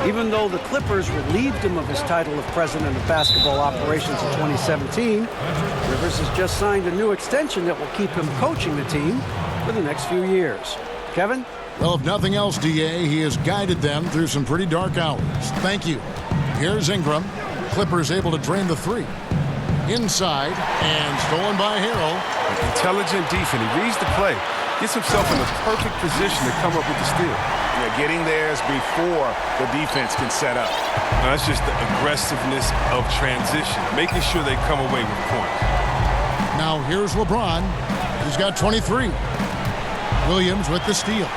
Even though the Clippers relieved him of his title of president of basketball operations in 2017, Rivers has just signed a new extension that will keep him coaching the team for the next few years. Kevin? Well, if nothing else, D.A., he has guided them through some pretty dark hours. Thank you. Here's Ingram. Clippers able to drain the three. Inside, and stolen by Harrell. Intelligent defense. He reads the play, gets himself in the perfect position to come up with the steal. Yeah, getting there is before the defense can set up. Now, that's just the aggressiveness of transition, making sure they come away with points. Now here's LeBron. He's got 23. Williams with the steal.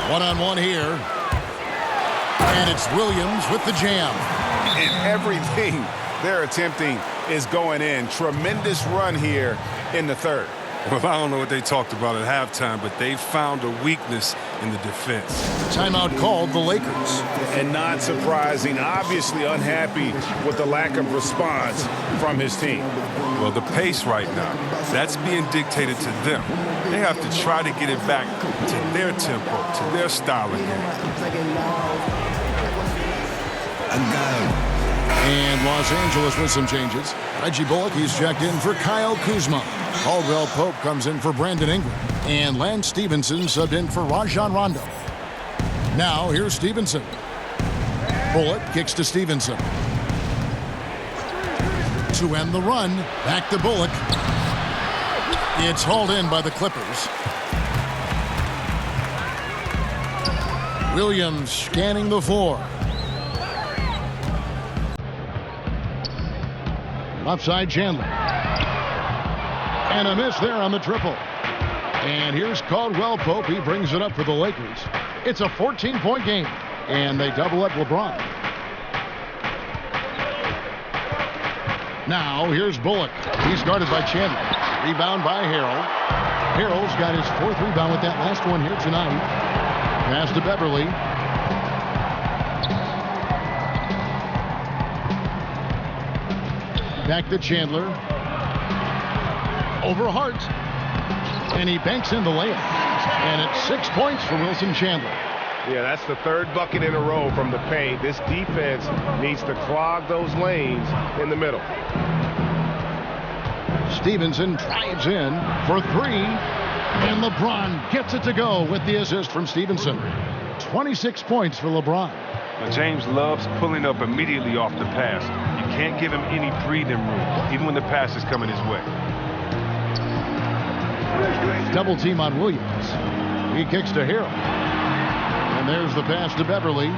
One-on-one here. And it's Williams with the jam. And everything they're attempting is going in. Tremendous run here in the third. Well, I don't know what they talked about at halftime, but they found a weakness in the defense. Timeout called the Lakers. And not surprising, obviously unhappy with the lack of response from his team. Well, the pace right now, that's being dictated to them. They have to try to get it back to their tempo, to their style of game. And Los Angeles with some changes. Reggie Bullock, he's checked in for Kyle Kuzma. Caldwell-Pope comes in for Brandon Ingram. And Lance Stevenson subbed in for Rajon Rondo. Now, here's Stevenson. Bullock kicks to Stevenson. To end the run, back to Bullock. It's hauled in by the Clippers. Williams scanning the floor. Upside Chandler. And a miss there on the triple. And here's Caldwell-Pope. He brings it up for the Lakers. It's a 14-point game. And they double up LeBron. Now here's Bullock. He's guarded by Chandler. Rebound by Harrell. Harrell's got his fourth rebound with that last one here tonight. Pass to Beverly. Back to Chandler. Over Hart. And he banks in the layup. And it's 6 points for Wilson Chandler. Yeah, that's the third bucket in a row from the paint. This defense needs to clog those lanes in the middle. Stevenson drives in for three. And LeBron gets it to go with the assist from Stevenson. 26 points for LeBron. Now, James loves pulling up immediately off the pass. You can't give him any breathing room, even when the pass is coming his way. Double team on Williams. He kicks to Harrell. And there's the pass to Beverly.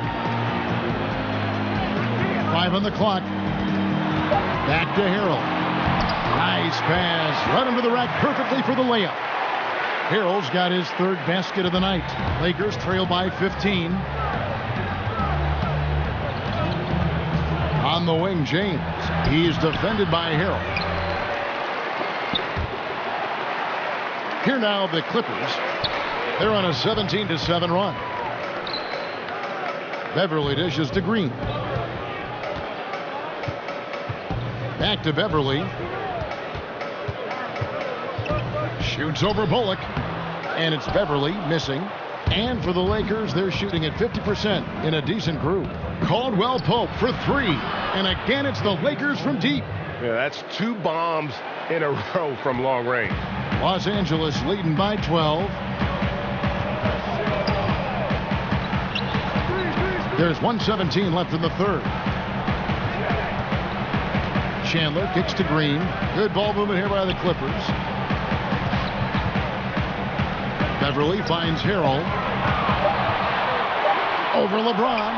5 on the clock. Back to Harrell. Nice pass. Right under the rack perfectly for the layup. Harrell's got his third basket of the night. Lakers trail by 15. On the wing, James. He's defended by Harrell. Here now, the Clippers. They're on a 17-7 run. Beverly dishes to Green. Back to Beverly. Shoots over Bullock. And it's Beverly missing. And for the Lakers, they're shooting at 50% in a decent group. Caldwell-Pope for three. And again, it's the Lakers from deep. Yeah, that's 2 bombs in a row from long range. Los Angeles leading by 12. There's 1:17 left in the third. Chandler kicks to Green. Good ball movement here by the Clippers. Beverly finds Harrell. Over LeBron.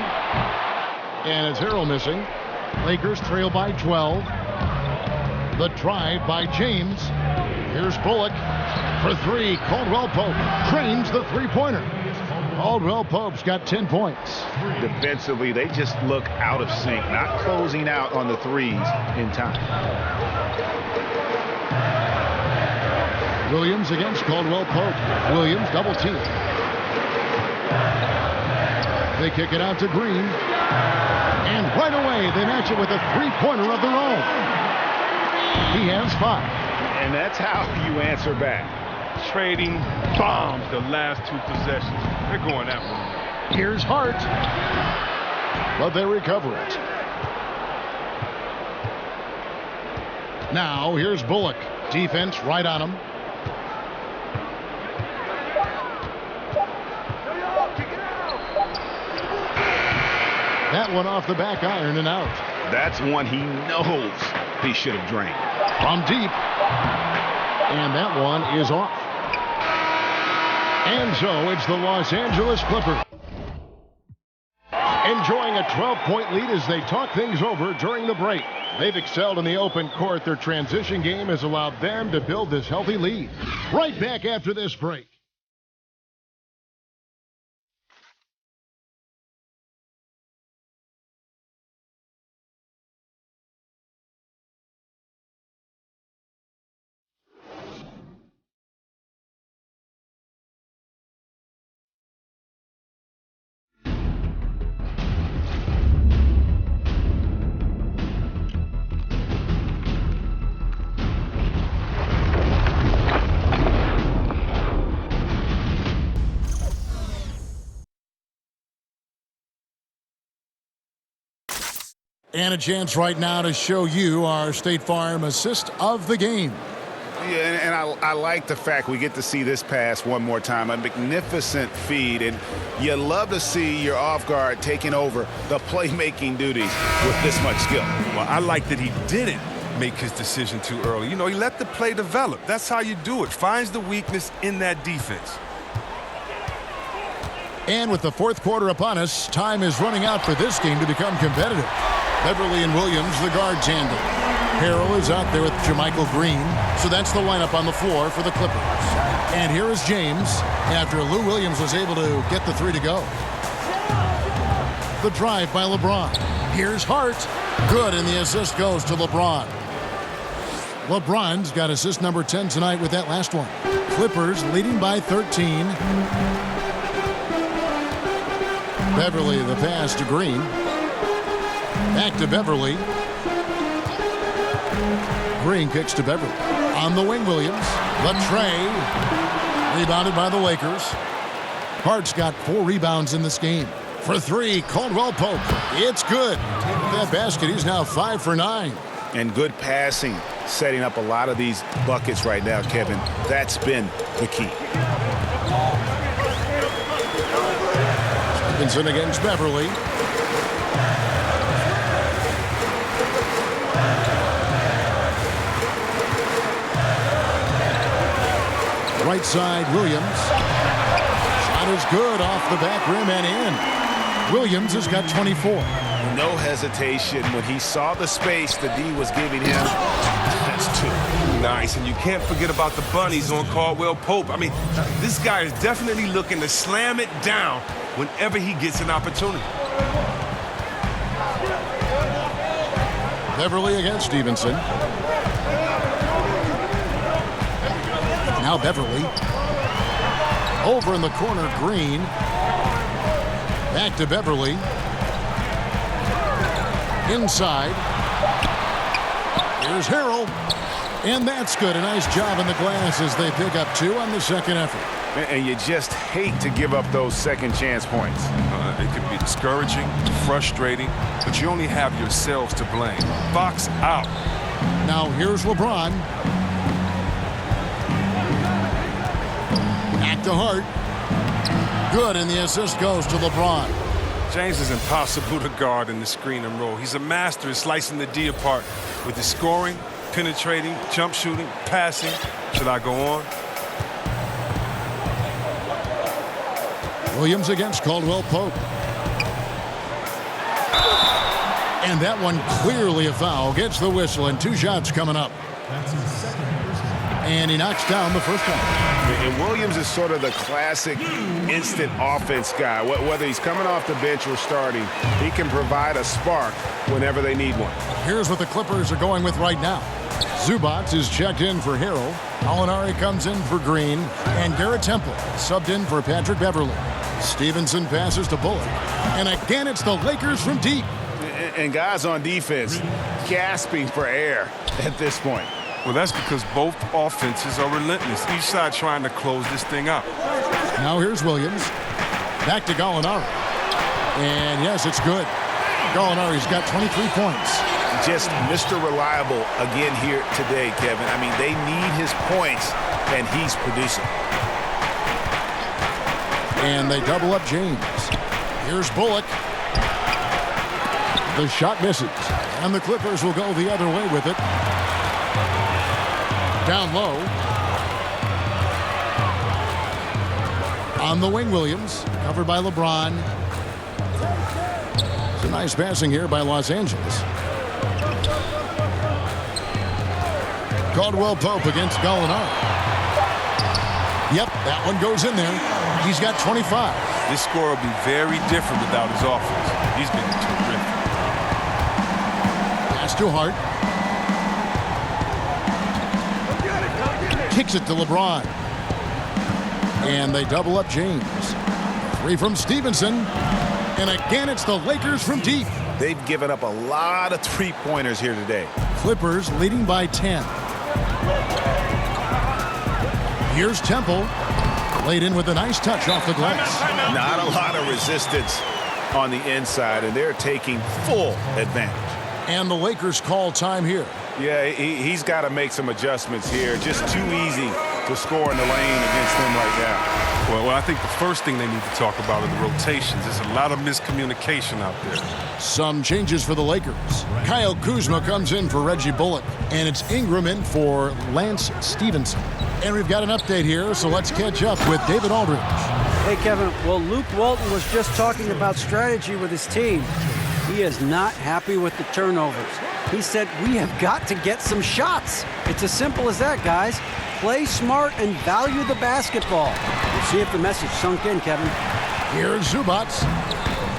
And it's Harrell missing. Lakers trail by 12. The drive by James. Here's Bullock for three. Caldwell-Pope trains the three-pointer. Caldwell-Pope's got 10 points. Defensively, they just look out of sync, not closing out on the threes in time. Williams against Caldwell-Pope. Williams double team. They kick it out to Green. And right away, they match it with a three-pointer of their own. He has 5. And that's how you answer back. trading bombs the last 2 possessions. They're going that one. Here's Hart. But they recover it. Now here's Bullock. Defense right on him. That one off the back iron and out. That's one he knows he should have drained. From deep. And that one is off. And so it's the Los Angeles Clippers enjoying a 12-point lead as they talk things over during the break. They've excelled in the open court. Their transition game has allowed them to build this healthy lead. Right back after this break. And a chance right now to show you our State Farm assist of the game. Yeah, and I like the fact we get to see this pass one more time. A magnificent feed, and you love to see your off guard taking over the playmaking duties with this much skill. Well, I like that he didn't make his decision too early. You know, he let the play develop. That's how you do it. Finds the weakness in that defense. And with the fourth quarter upon us, time is running out for this game to become competitive. Beverly and Williams, the guard tandem. Harrell is out there with Jermichael Green. So that's the lineup on the floor for the Clippers. And here is James after Lou Williams was able to get the 3 to go. The drive by LeBron. Here's Hart. Good, and the assist goes to LeBron. LeBron's got assist number 10 tonight with that last one. Clippers leading by 13. Beverly, the pass to Green. Back to Beverly. Green kicks to Beverly. On the wing, Williams. The tray. Rebounded by the Lakers. Hart's got 4 rebounds in this game. For 3, Caldwell-Pope. It's good. With that basket, he's now 5 for 9. And good passing, setting up a lot of these buckets right now, Kevin. That's been the key. Stevenson against Beverly. Right side, Williams. Shot is good off the back rim and in. Williams has got 24. No hesitation when he saw the space the D was giving him. That's 2. Nice, and you can't forget about the bunnies on Caldwell-Pope. I mean, this guy is definitely looking to slam it down whenever he gets an opportunity. Beverly against Stevenson. Now Beverly. Over in the corner, Green. Back to Beverly. Inside. Here's Harrell. And that's good. A nice job in the glass as they pick up 2 on the second effort. And you just hate to give up those second chance points. It can be discouraging, frustrating, but you only have yourselves to blame. Box out. Now here's LeBron. Back to Hart. Good, and the assist goes to LeBron. James is impossible to guard in the screen and roll. He's a master at slicing the D apart with his scoring, penetrating, jump shooting, passing. Should I go on? Williams against Caldwell-Pope. And that one clearly a foul. Gets the whistle, and 2 shots coming up. And he knocks down the first one. And Williams is sort of the classic instant offense guy. Whether he's coming off the bench or starting, he can provide a spark whenever they need one. Here's what the Clippers are going with right now. Zubats is checked in for Harrell. Alinari comes in for Green. And Garrett Temple subbed in for Patrick Beverly. Stevenson passes to Bullock. And again, it's the Lakers from deep. And guys on defense gasping for air at this point. Well, that's because both offenses are relentless. Each side trying to close this thing out. Now here's Williams. Back to Gallinari. And yes, it's good. Gallinari's got 23 points. Just Mr. Reliable again here today, Kevin. I mean, they need his points, and he's producing. And they double up James. Here's Bullock. The shot misses. And the Clippers will go the other way with it. Down low. On the wing, Williams. Covered by LeBron. It's a nice passing here by Los Angeles. Caldwell-Pope against Gallinari. Yep, that one goes in there. He's got 25. This score will be very different without his offense. He's been terrific. Pass to Hart. Kicks it to LeBron. And they double up James. 3 from Stevenson. And again, it's the Lakers from deep. They've given up a lot of three-pointers here today. Clippers leading by 10. Here's Temple. Laid in with a nice touch off the glass. Not a lot of resistance on the inside, and they're taking full advantage. And the Lakers call time here. Yeah, he's got to make some adjustments here. Just too easy to score in the lane against them right now. Well, I think the first thing they need to talk about are the rotations. There's a lot of miscommunication out there. Some changes for the Lakers. Kyle Kuzma comes in for Reggie Bullock, and it's Ingram in for Lance Stevenson. And we've got an update here, so let's catch up with David Aldridge. Hey, Kevin. Well, Luke Walton was just talking about strategy with his team. He is not happy with the turnovers. He said, we have got to get some shots. It's as simple as that, guys. Play smart and value the basketball. We'll see if the message sunk in, Kevin. Here's Zubats.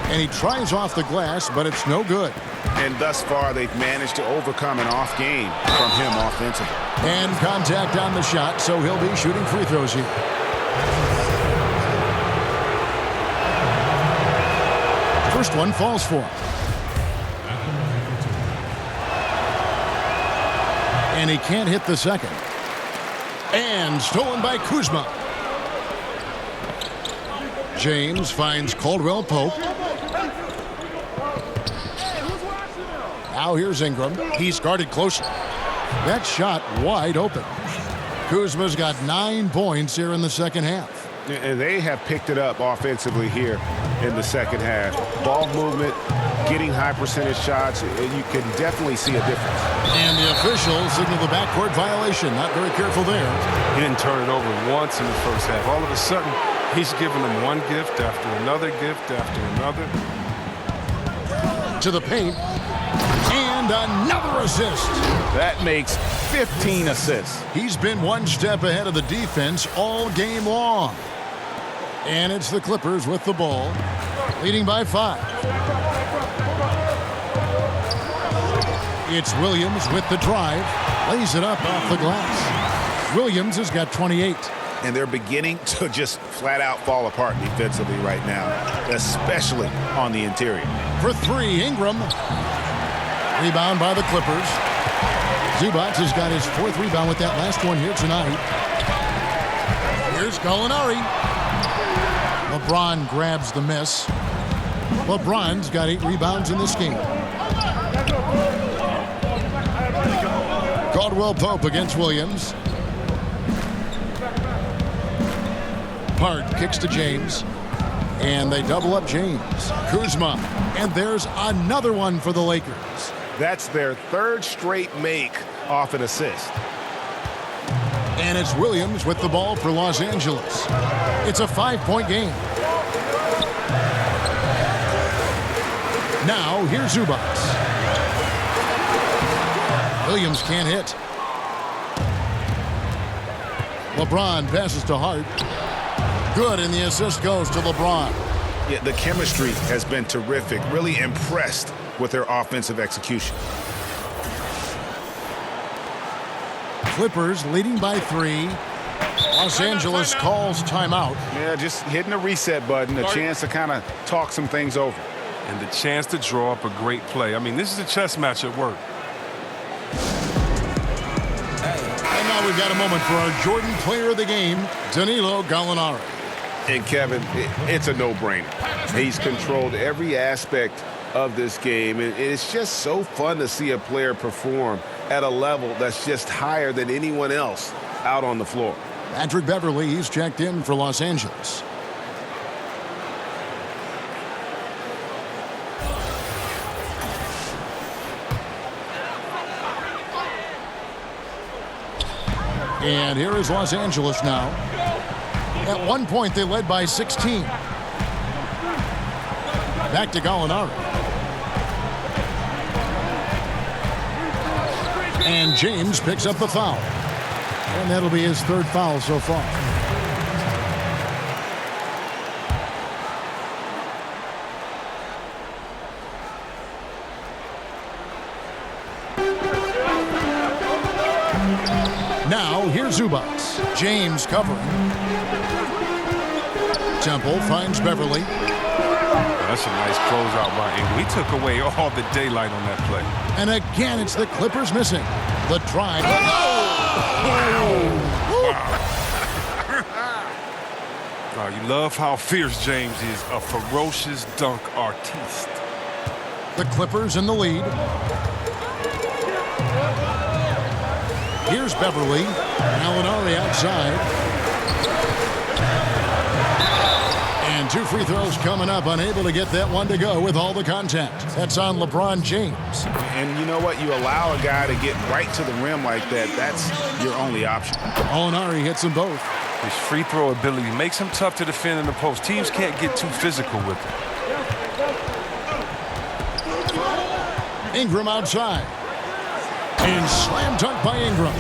And he tries off the glass, but it's no good. And thus far, they've managed to overcome an off game from him offensively. And contact on the shot, so he'll be shooting free throws here. First one falls for him. And he can't hit the second. And stolen by Kuzma. James finds Caldwell-Pope. Now here's Ingram. He's guarded closely. That shot wide open. Kuzma's got 9 points here in the second half. And they have picked it up offensively here in the second half. Ball movement, getting high percentage shots, and you can definitely see a difference. And the officials signal the backcourt violation. Not very careful there. He didn't turn it over once in the first half. All of a sudden, he's giving them one gift after another gift after another. To the paint. And another assist. That makes 15 assists. He's been one step ahead of the defense all game long. And it's the Clippers with the ball, leading by 5. It's Williams with the drive. Lays it up off the glass. Williams has got 28. And they're beginning to just flat out fall apart defensively right now, especially on the interior. For 3, Ingram. Rebound by the Clippers. Zubats has got his 4th rebound with that last one here tonight. Here's Gallinari. LeBron grabs the miss. LeBron's got 8 rebounds in this game. Caldwell-Pope against Williams. Hart kicks to James. And they double up James. Kuzma. And there's another one for the Lakers. That's their 3rd straight make off an assist. And it's Williams with the ball for Los Angeles. It's a 5-point game. Now, here's Zubats. Williams can't hit. LeBron passes to Hart. Good, and the assist goes to LeBron. Yeah, the chemistry has been terrific. Really impressed with their offensive execution. Clippers leading by 3. Los Angeles calls timeout. Yeah, just hitting a reset button, a chance to kind of talk some things over. And the chance to draw up a great play. I mean, this is a chess match at work. And now we've got a moment for our Jordan player of the game, Danilo Gallinari. And Kevin, it's a no-brainer. He's controlled every aspect of this game. And it's just so fun to see a player perform at a level that's just higher than anyone else out on the floor. Patrick Beverley, he's checked in for Los Angeles. And here is Los Angeles now. At one point, they led by 16. Back to Gallinari. And James picks up the foul. And that'll be his third foul so far. Now, here's Zubats. James covering. Temple finds Beverley. That's a nice closeout by Ingram. He took away all the daylight on that play. And again, it's the Clippers missing. The drive. Wow, you love how fierce James is. A ferocious dunk artiste. The Clippers in the lead. Here's Beverley. Gallinari outside. And two free throws coming up. Unable to get that one to go with all the contact. That's on LeBron James. And you know what? You allow a guy to get right to the rim like that. That's your only option. Gallinari hits them both. His free throw ability makes him tough to defend in the post. Teams can't get too physical with him. Ingram outside. And slam dunk by Ingram.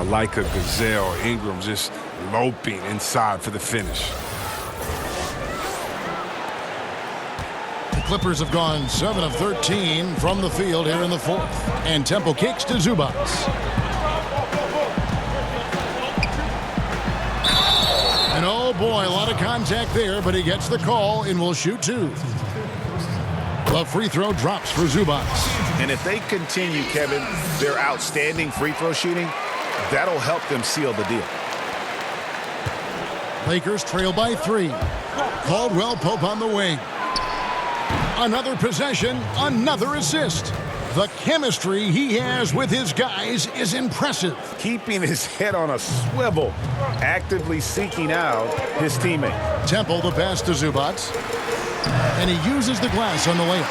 Like a gazelle, Ingram just loping inside for the finish. The Clippers have gone 7 of 13 from the field here in the fourth. And Temple kicks to Zubats. And oh boy, a lot of contact there, but he gets the call and will shoot two. The free throw drops for Zubats. And if they continue, Kevin, their outstanding free throw shooting, that'll help them seal the deal. Lakers trail by 3. Caldwell-Pope on the wing. Another possession, another assist. The chemistry he has with his guys is impressive. Keeping his head on a swivel, actively seeking out his teammate. Temple the pass to Zubats. And he uses the glass on the layup.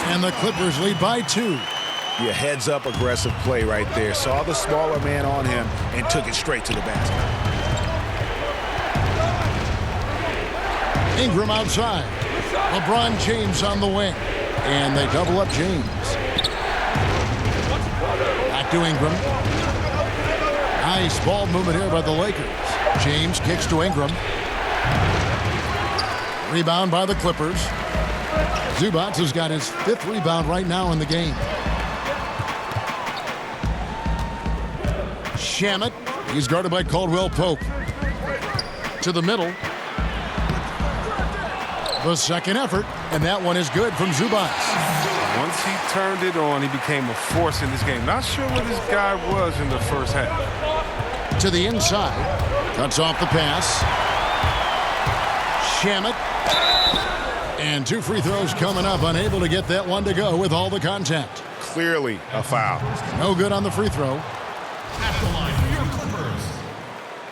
And the Clippers lead by 2. Yeah, heads up aggressive play right there. Saw the smaller man on him and took it straight to the basket. Ingram outside. LeBron James on the wing. And they double up James. Back to Ingram. Nice ball movement here by the Lakers. James kicks to Ingram. Rebound by the Clippers. Zubats has got his 5th rebound right now in the game. Shamet, he's guarded by Caldwell-Pope. To the middle. The second effort, and that one is good from Zubats. Once he turned it on, he became a force in this game. Not sure what this guy was in the first half. To the inside. Cuts off the pass. Shamet. And 2 free throws coming up. Unable to get that one to go with all the contact. Clearly a foul. No good on the free throw. At the line for your Clippers,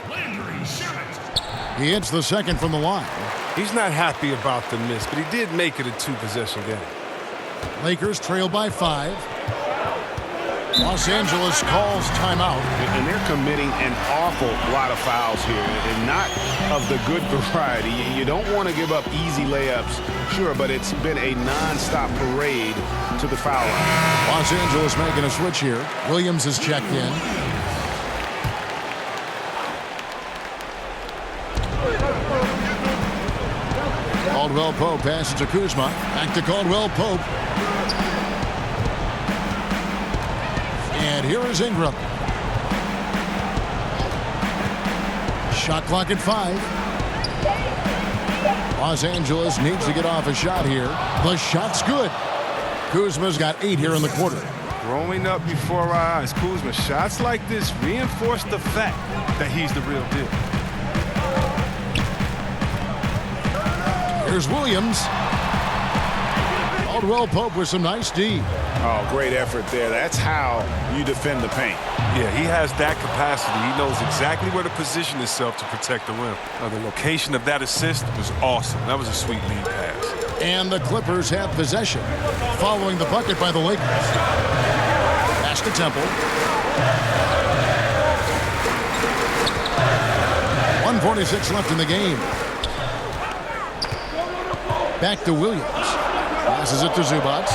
Landry Shamet. He hits the second from the line. He's not happy about the miss, but he did make it a 2-possession game. Lakers trail by 5. Los Angeles calls timeout. And they're committing an awful lot of fouls here, and not of the good variety. You don't want to give up easy layups, sure, but it's been a non-stop parade to the foul line. Los Angeles making a switch here. Williams has checked in. Caldwell-Pope passes to Kuzma. Back to Caldwell-Pope. And here is Ingram. Shot clock at 5. Los Angeles needs to get off a shot here. The shot's good. Kuzma's got 8 here in the quarter. growing up before our eyes. Kuzma, shots like this reinforce the fact that he's the real deal. Here's Williams. Caldwell-Pope with some nice D. Oh, great effort there. That's how you defend the paint. Yeah, he has that capacity. He knows exactly where to position himself to protect the rim. The location of that assist was awesome. That was a sweet lead pass. And the Clippers have possession following the bucket by the Lakers. Pass to Temple. 1:46 left in the game. Back to Williams. Passes it to Zubac.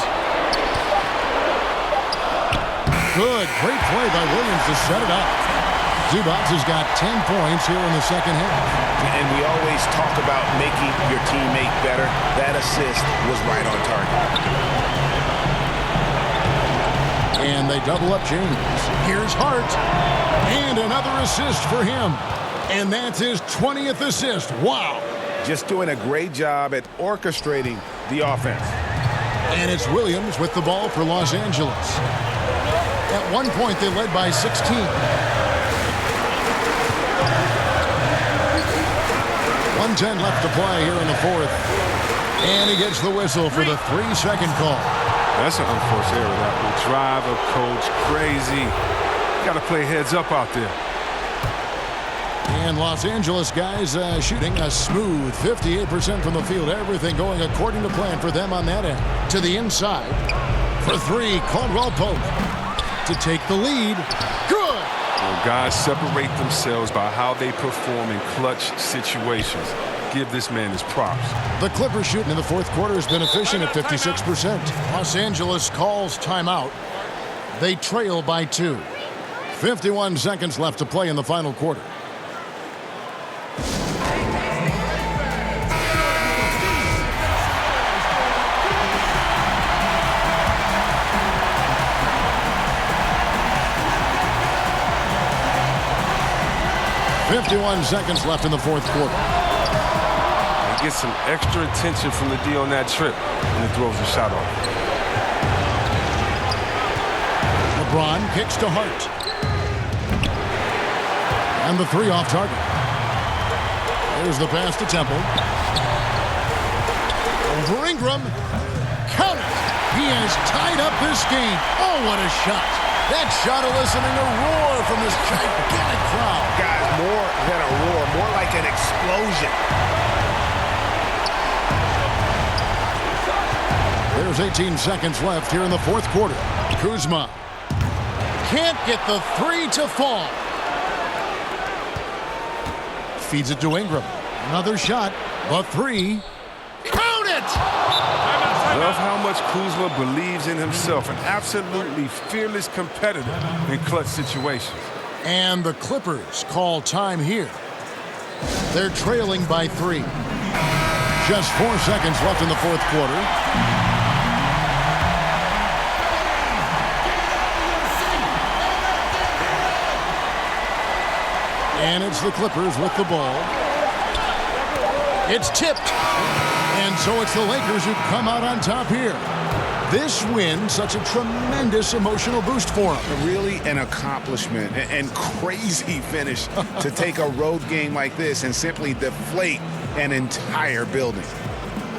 Good. Great play by Williams to set it up. Zubac has got 10 points here in the second half. And we always talk about making your teammate better. That assist was right on target. And they double up James. Here's Hart. And another assist for him. And that's his 20th assist. Wow. Just doing a great job at orchestrating the offense. And it's Williams with the ball for Los Angeles. At one point, they led by 16. 1:10 left to play here in the fourth. And he gets the whistle for the 3-second call. That's an unforced error. That will drive a coach crazy. Got to play heads up out there. And Los Angeles guys shooting a smooth 58% from the field. Everything going according to plan for them on that end. To the inside. For three, Caldwell-Pope to take the lead. Good! Well, guys separate themselves by how they perform in clutch situations. Give this man his props. The Clippers shooting in the fourth quarter has been efficient at 56%. Los Angeles calls timeout. They trail by 2. 51 seconds left to play in the final quarter. Seconds left in the fourth quarter. He gets some extra attention from the D on that trip, and he throws the shot off. LeBron kicks to Hart. And the three off target. There's the pass to Temple. Over Ingram. Count it. He has tied up this game. Oh, what a shot. That shot eliciting a roar from this gigantic crowd. Guys, more than a roar, more like an explosion. There's 18 seconds left here in the fourth quarter. Kuzma can't get the three to fall. Feeds it to Ingram. Another shot. The three. Count it! Love how much Kuzma believes in himself. An absolutely fearless competitor in clutch situations. And the Clippers call time here. They're trailing by 3. Just 4 seconds left in the fourth quarter. And it's the Clippers with the ball. It's tipped. And so it's the Lakers who come out on top here. This win, such a tremendous emotional boost for them. Really an accomplishment and crazy finish to take a road game like this and simply deflate an entire building.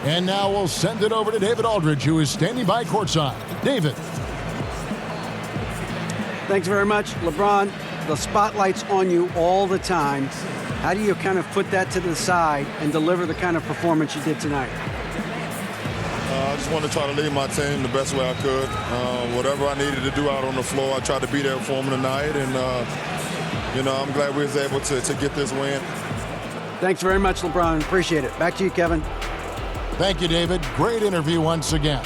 And now we'll send it over to David Aldridge, who is standing by courtside. David. Thanks very much, LeBron. The spotlight's on you all the time. How do you kind of put that to the side and deliver the kind of performance you did tonight? I just wanted to try to lead my team the best way I could. Whatever I needed to do out on the floor, I tried to be there for them tonight. And, I'm glad we was able to get this win. Thanks very much, LeBron. Appreciate it. Back to you, Kevin. Thank you, David. Great interview once again.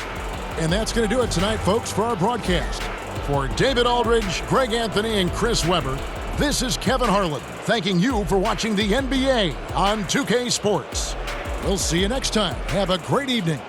And that's going to do it tonight, folks, for our broadcast. For David Aldridge, Greg Anthony, and Chris Webber, this is Kevin Harlan thanking you for watching the NBA on 2K Sports. We'll see you next time. Have a great evening.